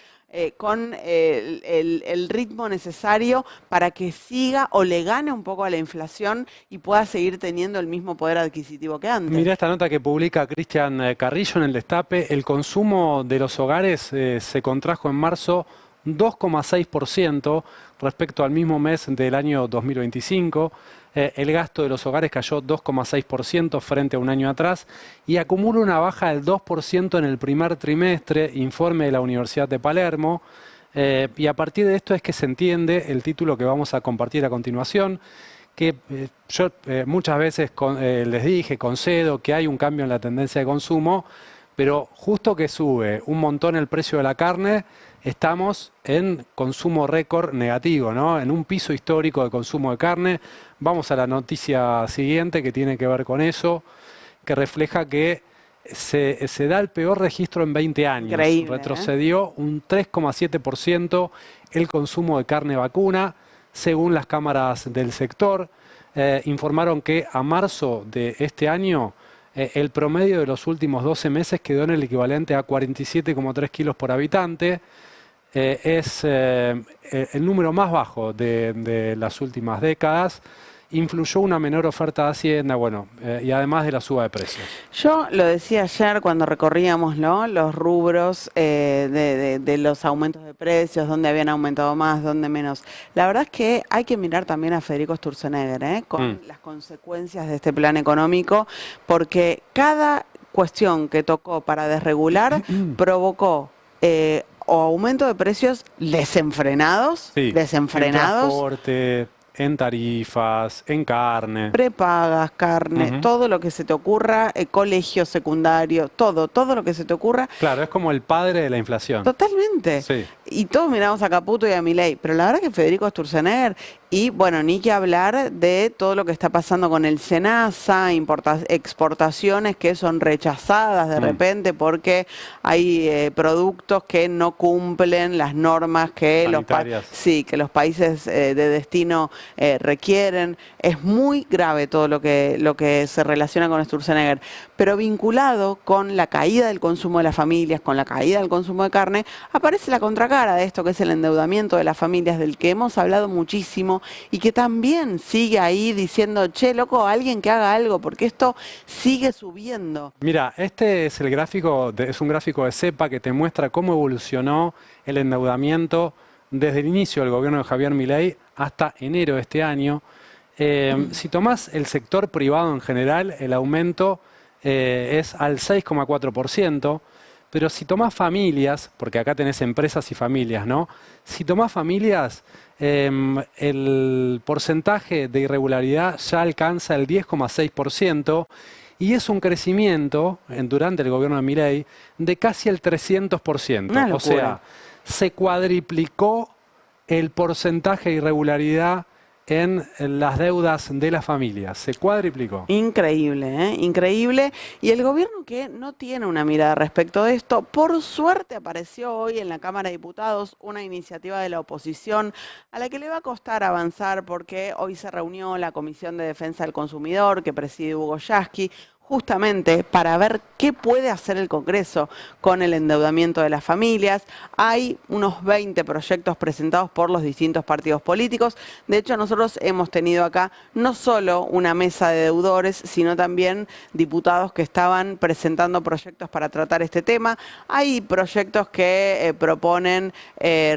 con el ritmo necesario para que siga o le gane un poco a la inflación y pueda seguir teniendo el mismo poder adquisitivo que antes. Mirá esta nota que publica Cristian Carrillo en el Destape. El consumo de los hogares se contrajo en marzo 2,6% respecto al mismo mes del año 2025. El gasto de los hogares cayó 2,6% frente a un año atrás y acumula una baja del 2% en el primer trimestre, informe de la Universidad de Palermo. Y a partir de esto es que se entiende el título que vamos a compartir a continuación, que yo muchas veces les dije, concedo que hay un cambio en la tendencia de consumo, pero justo que sube un montón el precio de la carne, estamos en consumo récord negativo, ¿no? En un piso histórico de consumo de carne. Vamos a la noticia siguiente que tiene que ver con eso, que refleja que se da el peor registro en 20 años. Increíble, retrocedió un 3,7% el consumo de carne vacuna, según las cámaras del sector. Informaron que a marzo de este año el promedio de los últimos 12 meses quedó en el equivalente a 47,3 kilos por habitante. Es el número más bajo de las últimas décadas. Influyó una menor oferta de Hacienda, y además de la suba de precios. Yo lo decía ayer cuando recorríamos, ¿no?, los rubros de los aumentos de precios, dónde habían aumentado más, dónde menos. La verdad es que hay que mirar también a Federico Sturzenegger, con las consecuencias de este plan económico, porque cada cuestión que tocó para desregular provocó o aumento de precios desenfrenados, En transporte, en tarifas, en carne. Prepagas, carne, todo lo que se te ocurra, colegio secundario, todo lo que se te ocurra. Claro, es como el padre de la inflación. Totalmente. Sí. y todos miramos a Caputo y a Milei, pero la verdad que Federico Sturzenegger, y bueno, ni que hablar de todo lo que está pasando con el SENASA, exportaciones que son rechazadas de repente porque hay productos que no cumplen las normas que Sanitarias. que los países de destino requieren. Es muy grave todo lo que se relaciona con Sturzenegger, pero vinculado con la caída del consumo de las familias, con la caída del consumo de carne, aparece la contracara de esto que es el endeudamiento de las familias, del que hemos hablado muchísimo y que también sigue ahí diciendo, che, loco, alguien que haga algo, porque esto sigue subiendo. Mira, este es el gráfico, es un gráfico de CEPA que te muestra cómo evolucionó el endeudamiento desde el inicio del gobierno de Javier Milei hasta enero de este año. Si tomás el sector privado en general, el aumento es al 6,4%, pero si tomás familias, porque acá tenés empresas y familias, ¿no? Si tomás familias, el porcentaje de irregularidad ya alcanza el 10,6%, y es un crecimiento durante el gobierno de Milei de casi el 300%. Una locura. O sea, se cuadriplicó el porcentaje de irregularidad en las deudas de las familias. Se cuadriplicó. Increíble, ¿eh? Increíble. Y el gobierno que no tiene una mirada respecto de esto, por suerte apareció hoy en la Cámara de Diputados una iniciativa de la oposición a la que le va a costar avanzar porque hoy se reunió la Comisión de Defensa del Consumidor que preside Hugo Yasky, justamente para ver qué puede hacer el Congreso con el endeudamiento de las familias. Hay unos 20 proyectos presentados por los distintos partidos políticos. De hecho, nosotros hemos tenido acá no solo una mesa de deudores, sino también diputados que estaban presentando proyectos para tratar este tema. Hay proyectos que proponen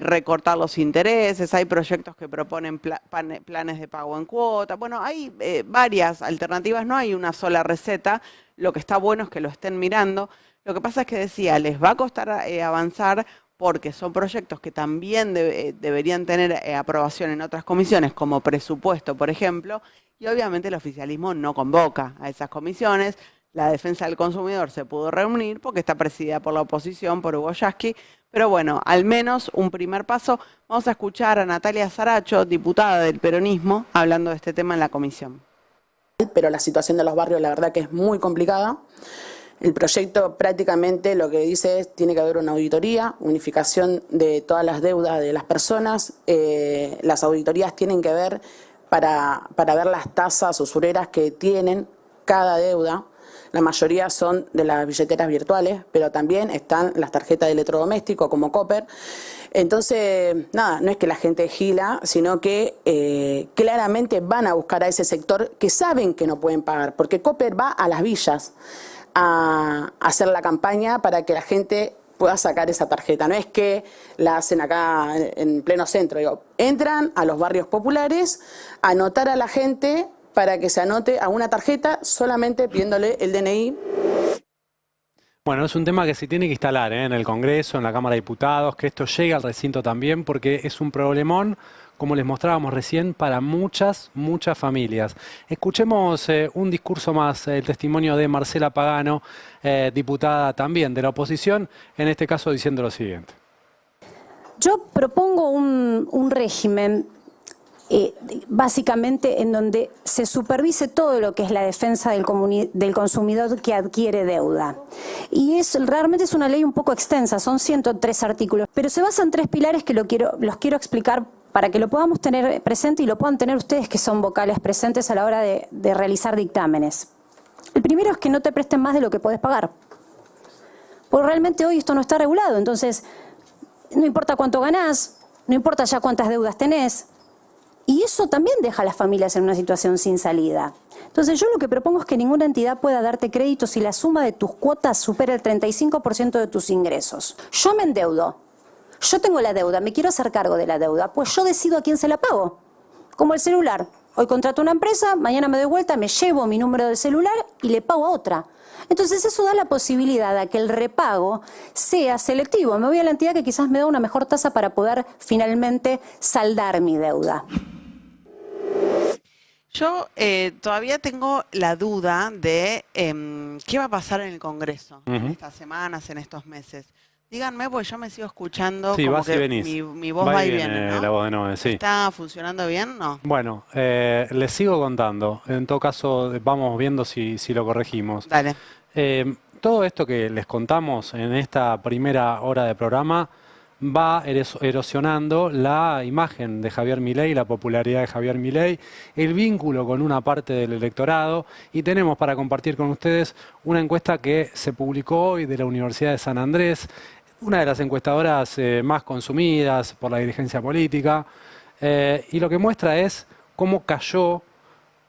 recortar los intereses, hay proyectos que proponen planes de pago en cuota. Bueno, hay varias alternativas, no hay una sola receta. Lo que está bueno es que lo estén mirando. Lo que pasa es que decía, les va a costar avanzar porque son proyectos que también deberían tener aprobación en otras comisiones, como presupuesto, por ejemplo, y obviamente el oficialismo no convoca a esas comisiones. La defensa del consumidor se pudo reunir porque está presidida por la oposición, por Hugo Yasky, pero bueno, al menos un primer paso. Vamos a escuchar a Natalia Saracho, diputada del peronismo, hablando de este tema en la comisión. Pero la situación de los barrios la verdad que es muy complicada. El proyecto prácticamente lo que dice es tiene que haber una auditoría, unificación de todas las deudas de las personas. Las auditorías tienen que ver para ver las tasas usureras que tienen cada deuda. La mayoría son de las billeteras virtuales, pero también están las tarjetas de electrodoméstico como Copper. Entonces, nada, no es que la gente gila, sino que claramente van a buscar a ese sector que saben que no pueden pagar, porque Copper va a las villas a hacer la campaña para que la gente pueda sacar esa tarjeta. No es que la hacen acá en pleno centro, digo, entran a los barrios populares a anotar a la gente para que se anote a una tarjeta solamente pidiéndole el DNI. Bueno, es un tema que se tiene que instalar en el Congreso, en la Cámara de Diputados, que esto llegue al recinto también, porque es un problemón, como les mostrábamos recién, para muchas familias. Escuchemos un discurso más, el testimonio de Marcela Pagano, diputada también de la oposición, en este caso diciendo lo siguiente. Yo propongo un régimen básicamente en donde se supervise todo lo que es la defensa del consumidor que adquiere deuda. Y realmente es una ley un poco extensa, son 103 artículos, pero se basa en 3 pilares que los quiero explicar para que lo podamos tener presente y lo puedan tener ustedes que son vocales presentes a la hora de realizar dictámenes. El primero es que no te presten más de lo que podés pagar, porque realmente hoy esto no está regulado, entonces no importa cuánto ganás, no importa ya cuántas deudas tenés, y eso también deja a las familias en una situación sin salida. Entonces yo lo que propongo es que ninguna entidad pueda darte crédito si la suma de tus cuotas supera el 35% de tus ingresos. Yo me endeudo, yo tengo la deuda, me quiero hacer cargo de la deuda, pues yo decido a quién se la pago. Como el celular, hoy contrato una empresa, mañana me doy vuelta, me llevo mi número de celular y le pago a otra. Entonces eso da la posibilidad de que el repago sea selectivo. Me voy a la entidad que quizás me da una mejor tasa para poder finalmente saldar mi deuda. Yo todavía tengo la duda de qué va a pasar en el Congreso en estas semanas, en estos meses. Díganme, porque yo me sigo escuchando Sí, como vas y que venís. mi voz va y viene, ¿no? La voz de Noé, sí. ¿Está funcionando bien? No. Bueno, les sigo contando. En todo caso, vamos viendo si lo corregimos. Dale. Todo esto que les contamos en esta primera hora de programa va erosionando la imagen de Javier Milei, la popularidad de Javier Milei, el vínculo con una parte del electorado, y tenemos para compartir con ustedes una encuesta que se publicó hoy de la Universidad de San Andrés, una de las encuestadoras más consumidas por la dirigencia política, y lo que muestra es cómo cayó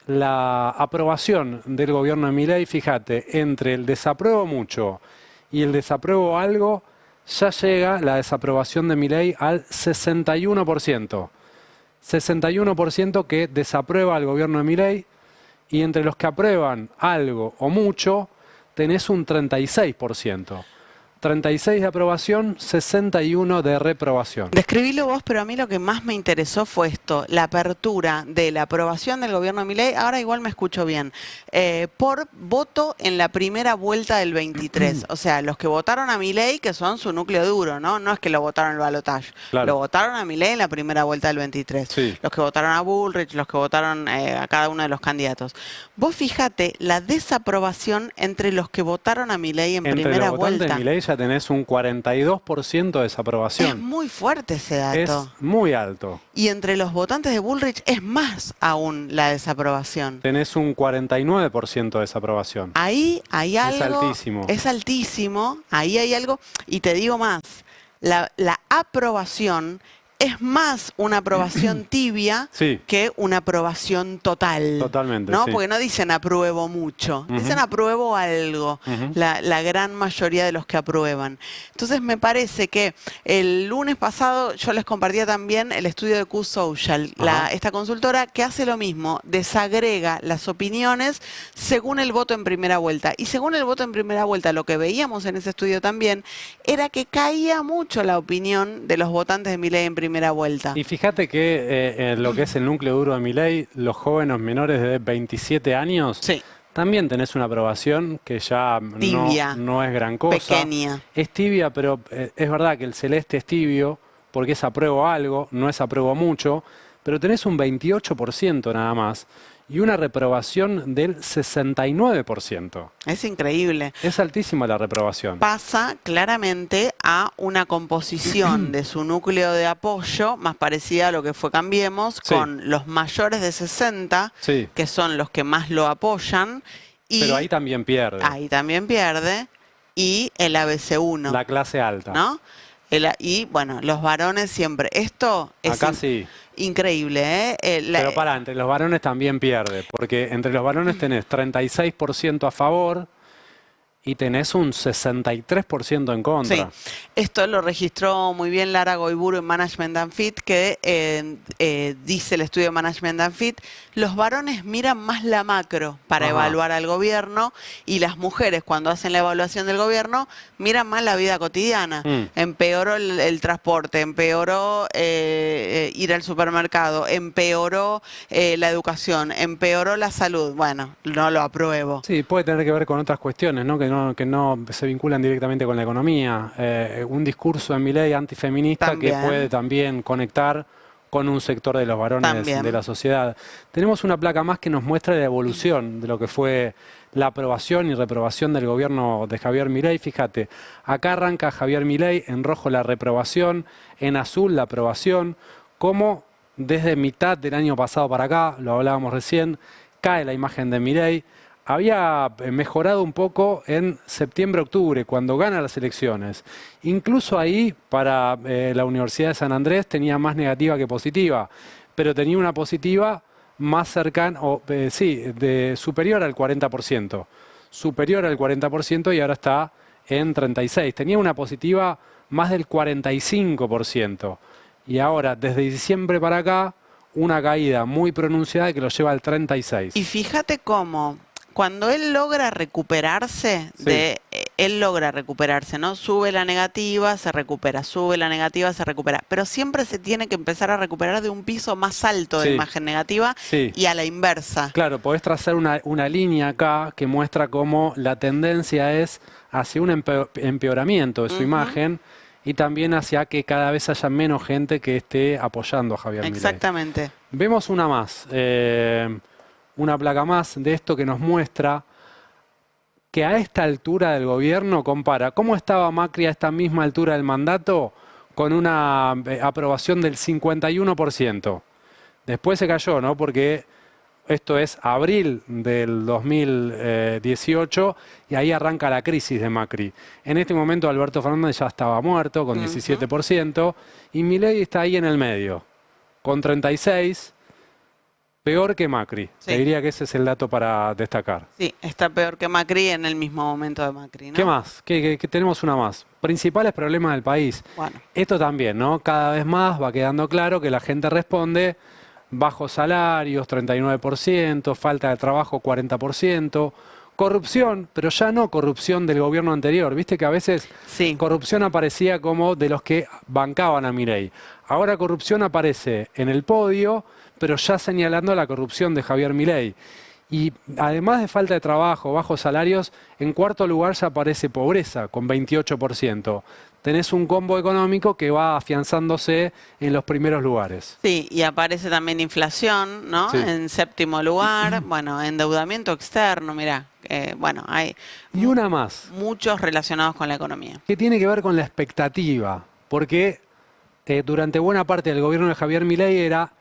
la aprobación del gobierno de Milei. Fíjate, entre el desapruebo mucho y el desapruebo algo, ya llega la desaprobación de Milei al 61%. 61% que desaprueba al gobierno de Milei, y entre los que aprueban algo o mucho, tenés un 36%. 36 de aprobación, 61 de reprobación. Describilo vos, pero a mí lo que más me interesó fue esto, la apertura de la aprobación del gobierno de Milei, ahora igual me escucho bien, por voto en la primera vuelta del 23. O sea, los que votaron a Milei, que son su núcleo duro, ¿no? No es que lo votaron en el balotaje. Claro. Lo votaron a Milei en la primera vuelta del 23. Sí. Los que votaron a Bullrich, los que votaron a cada uno de los candidatos. Vos fíjate la desaprobación entre los que votaron a Milei en Entre primera los votantes vuelta. de Milei ya tenés un 42% de Es desaprobación. muy fuerte ese dato. Es muy alto. Y entre los votantes de Bullrich es más aún la desaprobación. Tenés un 49% de desaprobación. Ahí hay algo. Es altísimo. Es altísimo. Ahí hay algo. Y te digo más. La aprobación es más una aprobación tibia Sí. que una aprobación total. Totalmente, ¿no? sí. Porque no dicen apruebo mucho, dicen apruebo algo, la gran mayoría de los que aprueban. Entonces me parece que el lunes pasado yo les compartía también el estudio de Q-Social, esta consultora que hace lo mismo, desagrega las opiniones según el voto en primera vuelta. Y según el voto en primera vuelta, lo que veíamos en ese estudio también era que caía mucho la opinión de los votantes de Milei en primera vuelta. Y fíjate que en lo que es el núcleo duro de Milei, los jóvenes menores de 27 años, Sí. también tenés una aprobación que ya Tibia. no es gran cosa. Pequeña. Es tibia, pero es verdad que el celeste es tibio porque es apruebo algo, no es apruebo mucho, pero tenés un 28% nada más y una reprobación del 69%. Es increíble. Es altísima la reprobación. Pasa claramente a una composición de su núcleo de apoyo más parecida a lo que fue Cambiemos, Sí. con los mayores de 60, Sí. que son los que más lo apoyan, y Pero ahí también pierde. ahí también pierde, y el ABC1, La clase alta. ¿no? Y bueno, los varones siempre. Esto es Acá sí. increíble, ¿eh? Pero pará, entre los varones también pierde, porque entre los varones tenés 36% a favor y tenés un 63% en contra. Sí, esto lo registró muy bien Lara Goiburu en Management and Fit, que dice el estudio de Management and Fit, los varones miran más la macro para evaluar al gobierno y las mujeres cuando hacen la evaluación del gobierno miran más la vida cotidiana. Empeoró el transporte, empeoró ir al supermercado, empeoró la educación, empeoró la salud. Bueno, no lo apruebo. Sí, puede tener que ver con otras cuestiones, ¿no? Que no se vinculan directamente con la economía. Un discurso en Milei antifeminista También. que puede también conectar con un sector de los varones También. de la sociedad. Tenemos una placa más que nos muestra la evolución de lo que fue la aprobación y reprobación del gobierno de Javier Milei. Fíjate, acá arranca Javier Milei, en rojo la reprobación, en azul la aprobación, como desde mitad del año pasado para acá, lo hablábamos recién, cae la imagen de Milei. Había mejorado un poco en septiembre-octubre, cuando gana las elecciones. Incluso ahí, para la Universidad de San Andrés, tenía más negativa que positiva, pero tenía una positiva más cercana, superior al 40%. Superior al 40% y ahora está en 36%. Tenía una positiva más del 45%. Y ahora, desde diciembre para acá, una caída muy pronunciada que lo lleva al 36%. Y fíjate cómo, cuando él logra recuperarse Sí. de él logra recuperarse, ¿no? Sube la negativa, se recupera, sube la negativa, se recupera. Pero siempre se tiene que empezar a recuperar de un piso más alto de Sí. imagen negativa Sí. y a la inversa. Claro, podés trazar una línea acá que muestra cómo la tendencia es hacia un empeoramiento de su imagen y también hacia que cada vez haya menos gente que esté apoyando a Javier Milei. Exactamente. Vemos una más, una placa más de esto que nos muestra que a esta altura del gobierno compara cómo estaba Macri a esta misma altura del mandato con una aprobación del 51%. Después se cayó, ¿no? Porque esto es abril del 2018 y ahí arranca la crisis de Macri. En este momento Alberto Fernández ya estaba muerto con 17% y Milei está ahí en el medio, con 36%. Peor que Macri. Sí. Te diría que ese es el dato para destacar. Sí, está peor que Macri en el mismo momento de Macri, ¿no? ¿Qué más? ¿Qué tenemos una más? Principales problemas del país. Bueno. Esto también, ¿no? Cada vez más va quedando claro que la gente responde bajos salarios, 39%, falta de trabajo, 40%, corrupción, pero ya no corrupción del gobierno anterior. Viste que a veces Sí. corrupción aparecía como de los que bancaban a Milei. Ahora corrupción aparece en el podio, pero ya señalando la corrupción de Javier Milei. Y además de falta de trabajo, bajos salarios, en cuarto lugar ya aparece pobreza, con 28%. Tenés un combo económico que va afianzándose en los primeros lugares. Sí, y aparece también inflación, ¿no? Sí. En séptimo lugar, bueno, endeudamiento externo, mirá, bueno, hay Y una más, muchos relacionados con la economía. que tiene que ver con la expectativa, porque durante buena parte del gobierno de Javier Milei era,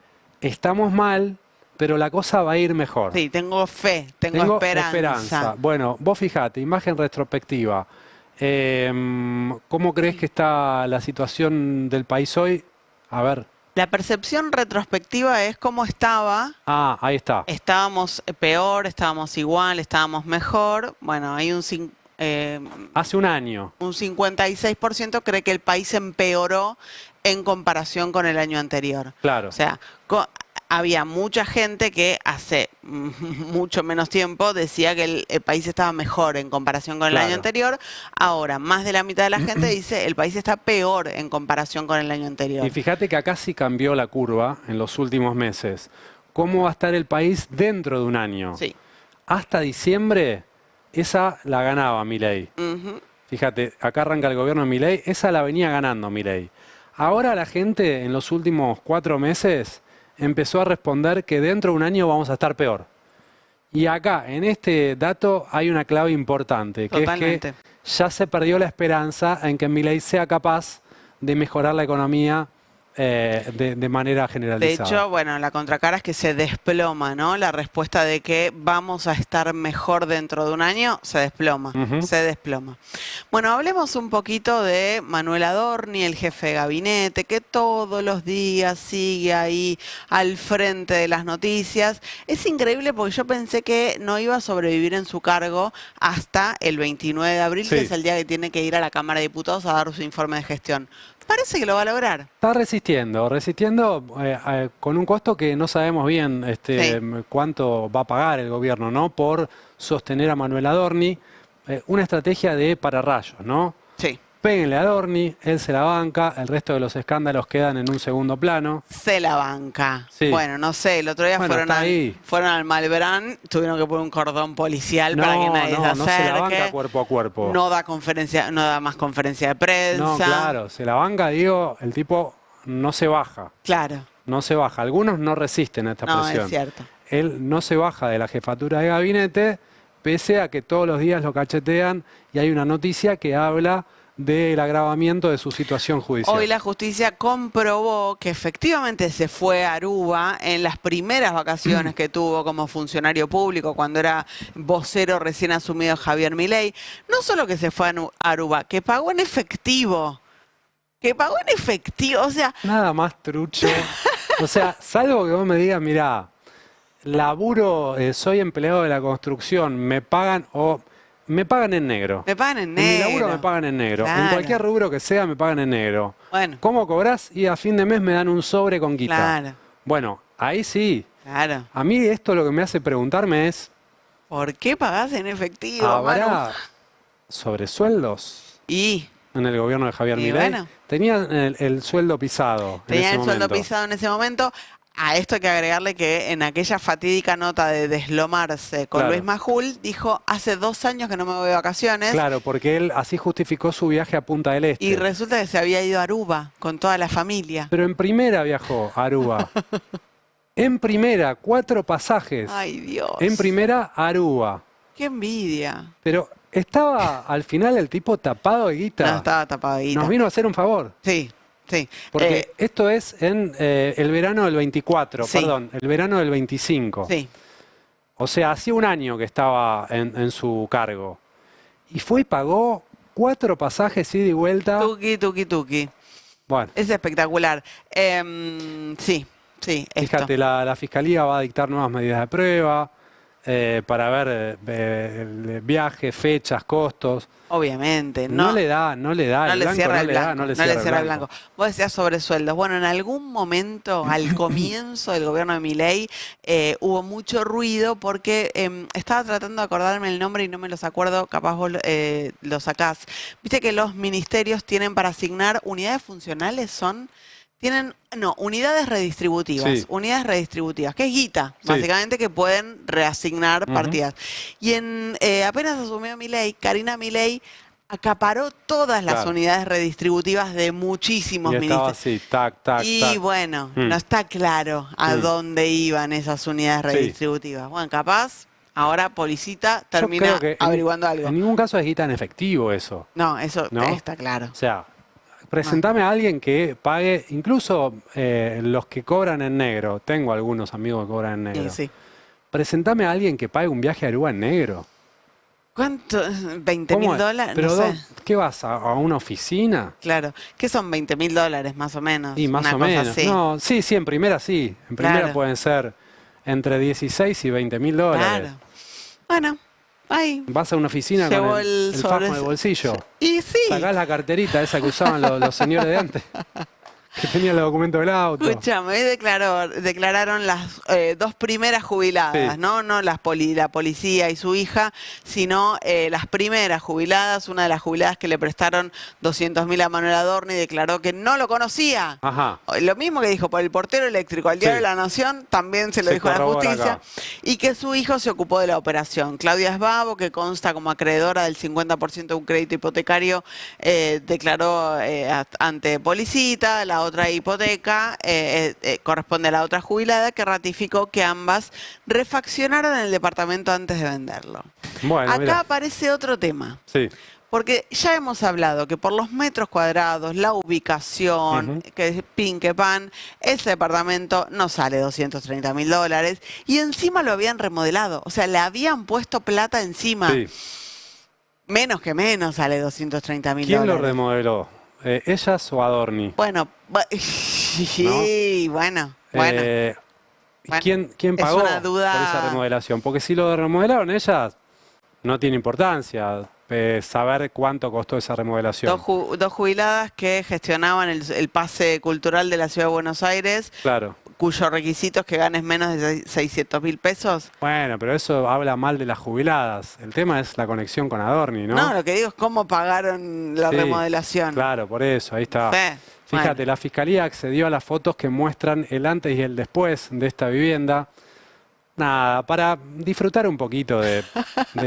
estamos mal, pero la cosa va a ir mejor. Sí, tengo fe, tengo esperanza. Bueno, vos fijate, imagen retrospectiva. ¿Cómo crees que está la situación del país hoy? A ver. La percepción retrospectiva es cómo estaba. Ah, ahí está. Estábamos peor, estábamos igual, estábamos mejor. Bueno, hay un Hace un año. 56% cree que el país empeoró en comparación con el año anterior. Claro. O sea, había mucha gente que hace mucho menos tiempo decía que el país estaba mejor en comparación con el Claro. año anterior. Ahora, más de la mitad de la gente dice el país está peor en comparación con el año anterior. Y fíjate que acá sí cambió la curva en los últimos meses. ¿Cómo va a estar el país dentro de un año? Sí. Hasta diciembre, esa la ganaba Milei. Ujú. Fíjate, acá arranca el gobierno de Milei, esa la venía ganando Milei. Ahora la gente en los últimos 4 meses empezó a responder que dentro de un año vamos a estar peor. Y acá, en este dato, hay una clave importante, que Totalmente. es que ya se perdió la esperanza en que Milei sea capaz de mejorar la economía de manera De generalizada. hecho, bueno, la contracara es que se desploma, ¿no? La respuesta de que vamos a estar mejor dentro de un año se desploma, se desploma. Bueno, hablemos un poquito de Manuel Adorni, el jefe de gabinete, que todos los días sigue ahí al frente de las noticias. Es increíble porque yo pensé que no iba a sobrevivir en su cargo hasta el 29 de abril, Sí. que es el día que tiene que ir a la Cámara de Diputados a dar su informe de gestión. Parece que lo va a lograr. Está resistiendo con un costo que no sabemos bien Sí. cuánto va a pagar el gobierno, ¿no? Por sostener a Manuel Adorni. Una estrategia de pararrayos, ¿no? Sí. Péguenle a Adorni, él se la banca, el resto de los escándalos quedan en un segundo plano. Se la banca. Sí. Bueno, no sé, el otro día Bueno, fueron, está ahí. fueron al Malbrán, tuvieron que poner un cordón policial para que nadie se no se la acerque. banca cuerpo a cuerpo. No da más conferencia de prensa. No, claro, se la banca, digo, el tipo no se baja, Claro. no se baja. Algunos no resisten a esta No, presión. es cierto. Él no se baja de la jefatura de gabinete, pese a que todos los días lo cachetean y hay una noticia que habla del agravamiento de su situación judicial. Hoy la justicia comprobó que efectivamente se fue a Aruba en las primeras vacaciones que tuvo como funcionario público, cuando era vocero recién asumido Javier Milei. No solo que se fue a Aruba, que pagó en efectivo. O sea, Nada más trucho. O sea, salvo que vos me digas, mirá, laburo, soy empleado de la construcción, me pagan en negro. me pagan en En mi negro. laburo me pagan en negro. En Claro. cualquier rubro que sea me pagan en negro. Bueno. ¿Cómo cobrás? Y a fin de mes me dan un sobre con guita. Claro. Bueno, ahí sí. Claro. A mí esto lo que me hace preguntarme es, ¿Por qué pagás en efectivo, Manu? ¿habrá sobresueldos Y en el gobierno de Javier Y Milei. bueno. Tenían el sueldo pisado en tenían ese el sueldo momento. pisado en ese momento. A esto hay que agregarle que en aquella fatídica nota de deslomarse con Claro. Luis Majul, dijo, hace 2 años que no me voy de vacaciones. Claro, porque él así justificó su viaje a Punta del Este. Y resulta que se había ido a Aruba con toda la familia. Pero en primera viajó a Aruba. En primera, 4 pasajes. Ay, Dios. En primera, Aruba. Qué envidia. Pero estaba al final el tipo tapado de guita. No, estaba tapadita. Nos vino a hacer un favor. Sí, sí. Porque esto es en el verano del 24, Sí. perdón, el verano del 25. Sí. O sea, hacía un año que estaba en su cargo. Y fue y pagó 4 pasajes ida y vuelta. Tuki, tuki, tuki. Bueno, Es espectacular. Sí, sí. Esto. fíjate, la Fiscalía va a dictar nuevas medidas de prueba para ver viajes, fechas, costos. Obviamente. No le da, No el le blanco, cierra no el le da, blanco. no le No le cierra cierra el el blanco. Vos decías sobre sueldos. Bueno, en algún momento, al comienzo del gobierno de Milei, hubo mucho ruido porque estaba tratando de acordarme el nombre y no me los acuerdo, capaz vos lo sacás. Viste que los ministerios tienen para asignar unidades funcionales, unidades redistributivas. Sí. Unidades redistributivas, que es guita, Sí. básicamente, que pueden reasignar Ujú. partidas. Y apenas asumió Milei, Karina Milei acaparó todas las Claro. unidades redistributivas de muchísimos Y estaba ministerios. así, tac, tac, Y tac. bueno, Mm. no está claro a Mm. dónde iban esas unidades Sí. redistributivas. Bueno, capaz, ahora Policita Yo termina creo que averiguando algo. en ningún caso es guita en efectivo eso. No, eso ¿No? está claro. O sea, presentame a alguien que pague, incluso los que cobran en negro. Tengo algunos amigos que cobran en Sí, negro. sí. Presentame a alguien que pague un viaje a Aruba en negro. ¿Cuánto? ¿20.000 ¿Cómo es? dólares? Pero No sé. ¿qué vas a una oficina? Claro. ¿Qué son 20.000 dólares más o menos? Y más Una o cosa menos. así. No, sí, en primera sí. En primera Claro. pueden ser entre 16 y 20.000 dólares. Claro. Bueno, ahí. Vas a una oficina Llevó con el fajo sobre- en el bolsillo. Y sí. Sacás la carterita esa que usaban los señores de antes. Que tenían los documentos del auto. Escúchame, hoy declararon las 2 primeras jubiladas, Sí. ¿no? No la policía y su hija, sino las primeras jubiladas. Una de las jubiladas que le prestaron 200.000 a Manuel Adorni declaró que no lo conocía. Ajá. Lo mismo que dijo por el portero eléctrico al Diario Sí. de la Nación, también se lo Se dijo a la corrobora justicia. acá. Y que su hijo se ocupó de la operación. Claudia Esbabo, que consta como acreedora del 50% de un crédito hipotecario, declaró ante Policita. La otra hipoteca corresponde a la otra jubilada, que ratificó que ambas refaccionaron el departamento antes de venderlo. Bueno, Acá mirá. aparece otro tema. Sí. Porque ya hemos hablado que por los metros cuadrados, la ubicación, Ujú. que es pin que pan, ese departamento no sale 230.000 dólares y encima lo habían remodelado. O sea, le habían puesto plata encima. Sí. Menos que menos sale 230.000 ¿Quién dólares. lo remodeló? ¿Ellas o Adorni? Bueno, sí, bueno. ¿Y Bueno, quién es pagó una duda- por esa remodelación? Porque si lo remodelaron ellas, no tiene importancia saber cuánto costó esa remodelación. Dos jubiladas que gestionaban el pase cultural de la Ciudad de Buenos Aires, Claro. cuyo requisito es que ganes menos de 600.000 pesos. Bueno, pero eso habla mal de las jubiladas. El tema es la conexión con Adorni, ¿no? No, lo que digo es cómo pagaron la Sí, remodelación. Claro, por eso, ahí está. Sí, Fíjate, bueno. la Fiscalía accedió a las fotos que muestran el antes y el después de esta vivienda. Nada, para disfrutar un poquito de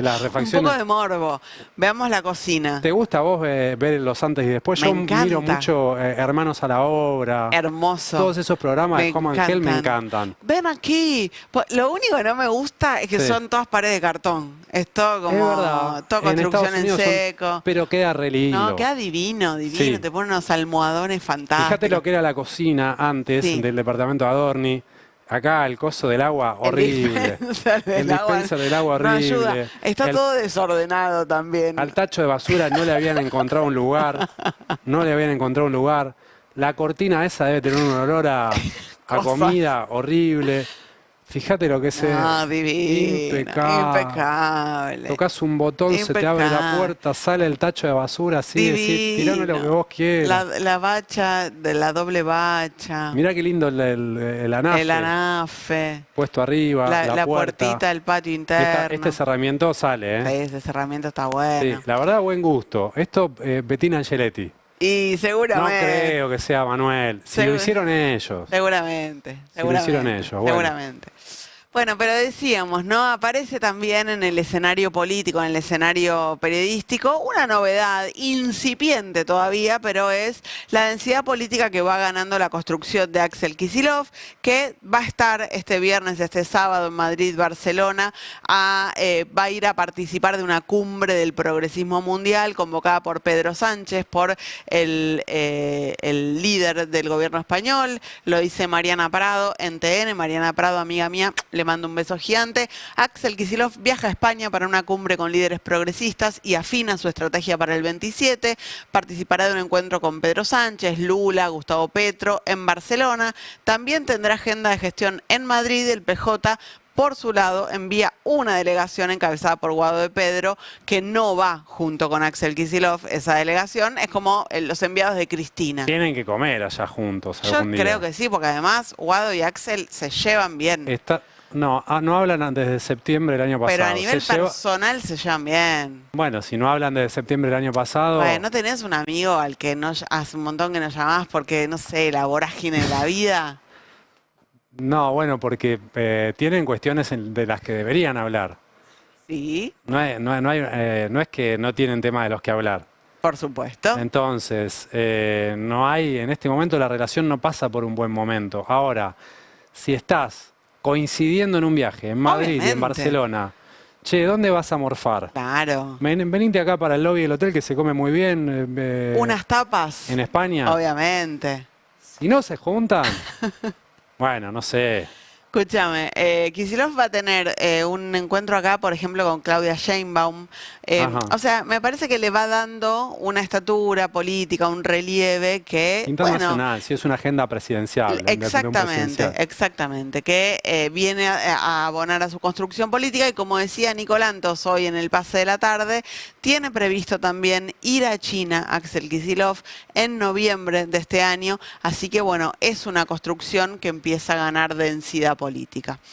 las Un refacciones. poco de morbo. Veamos la cocina. ¿Te gusta a vos ver los antes y después? Me Yo encanta. miro mucho Hermanos a la Obra. Hermoso. Todos esos programas de Home and Health me encantan. encantan. Ven aquí. Lo único que no me gusta es que Sí. son todas paredes de cartón. Es todo como Es verdad. todo En construcción Estados en Unidos son- seco. pero queda re lindo. No, queda divino, divino. Sí. Te ponen unos almohadones fantásticos. Fíjate lo que era la cocina antes Sí. del departamento de Adorni. Acá el coso del agua horrible. dispenser del El agua dispenser del agua no horrible. ayuda. Está El- todo desordenado también. Al tacho de basura no le habían encontrado un lugar. No le habían encontrado un lugar. La cortina esa debe tener un olor a Cosas. comida horrible. Fíjate lo que es Divino, impecable. Tocas un botón, se te abre la Impecable. puerta, sale el tacho de basura, así, decís, tirame lo que vos quieras. La bacha, de la doble bacha. Mirá qué lindo el anafe, El anafe. puesto arriba, La puerta. puertita del patio interno. Este cerramiento sale, ¿eh? Sí, ese cerramiento está bueno. Sí, la verdad, buen gusto. Esto, Bettina Angeletti. Y No seguramente. creo que sea Manuel. Si lo hicieron ellos. Seguramente. Si lo hicieron ellos, bueno. Seguramente. Bueno, pero decíamos, ¿no? Aparece también en el escenario político, en el escenario periodístico, una novedad incipiente todavía, pero es la densidad política que va ganando la construcción de Axel Kicillof, que va a estar este viernes, este sábado en Madrid, Barcelona, va a ir a participar de una cumbre del progresismo mundial convocada por Pedro Sánchez, por el líder del gobierno español. Lo dice Mariana Prado en TN. Mariana Prado, amiga mía, le mando un beso gigante. Axel Kicillof viaja a España para una cumbre con líderes progresistas y afina su estrategia para el 27. Participará de un encuentro con Pedro Sánchez, Lula, Gustavo Petro en Barcelona. También tendrá agenda de gestión en Madrid. El PJ, por su lado, envía una delegación encabezada por Guado de Pedro, que no va junto con Axel Kicillof. Esa delegación es como los enviados de Cristina. Tienen que comer allá juntos Yo algún día. creo que sí, porque además Guado y Axel se llevan bien. No hablan desde septiembre del año pasado. Pero a nivel Se lleva- personal se llevan bien. Bueno, si no hablan desde septiembre del año pasado... Bueno, ¿no tenés un amigo al que no hace un montón que no llamás porque, no sé, la vorágine de la vida? No, bueno, porque tienen cuestiones de las que deberían hablar. Sí, No es que no tienen tema de los que hablar. por supuesto. Entonces, no hay, en este momento la relación no pasa por un buen momento. Ahora, si estás coincidiendo en un viaje en Madrid y Obviamente. en Barcelona, che, ¿dónde vas a morfar? Claro. Venite acá para el lobby del hotel que se come muy bien. Unas tapas. En España. Obviamente. Si no se juntan, bueno, no sé. Escúchame, Kicillof va a tener un encuentro acá, por ejemplo, con Claudia Sheinbaum. Ajá. O sea, me parece que le va dando una estatura política, un relieve que, Internacional, si es una agenda presidencial. de un exactamente, presidencial. exactamente, que viene a abonar a su construcción política y como decía Nicolantos hoy en el pase de la tarde, tiene previsto también ir a China, Axel Kicillof, en noviembre de este año, así que bueno, es una construcción que empieza a ganar densidad política.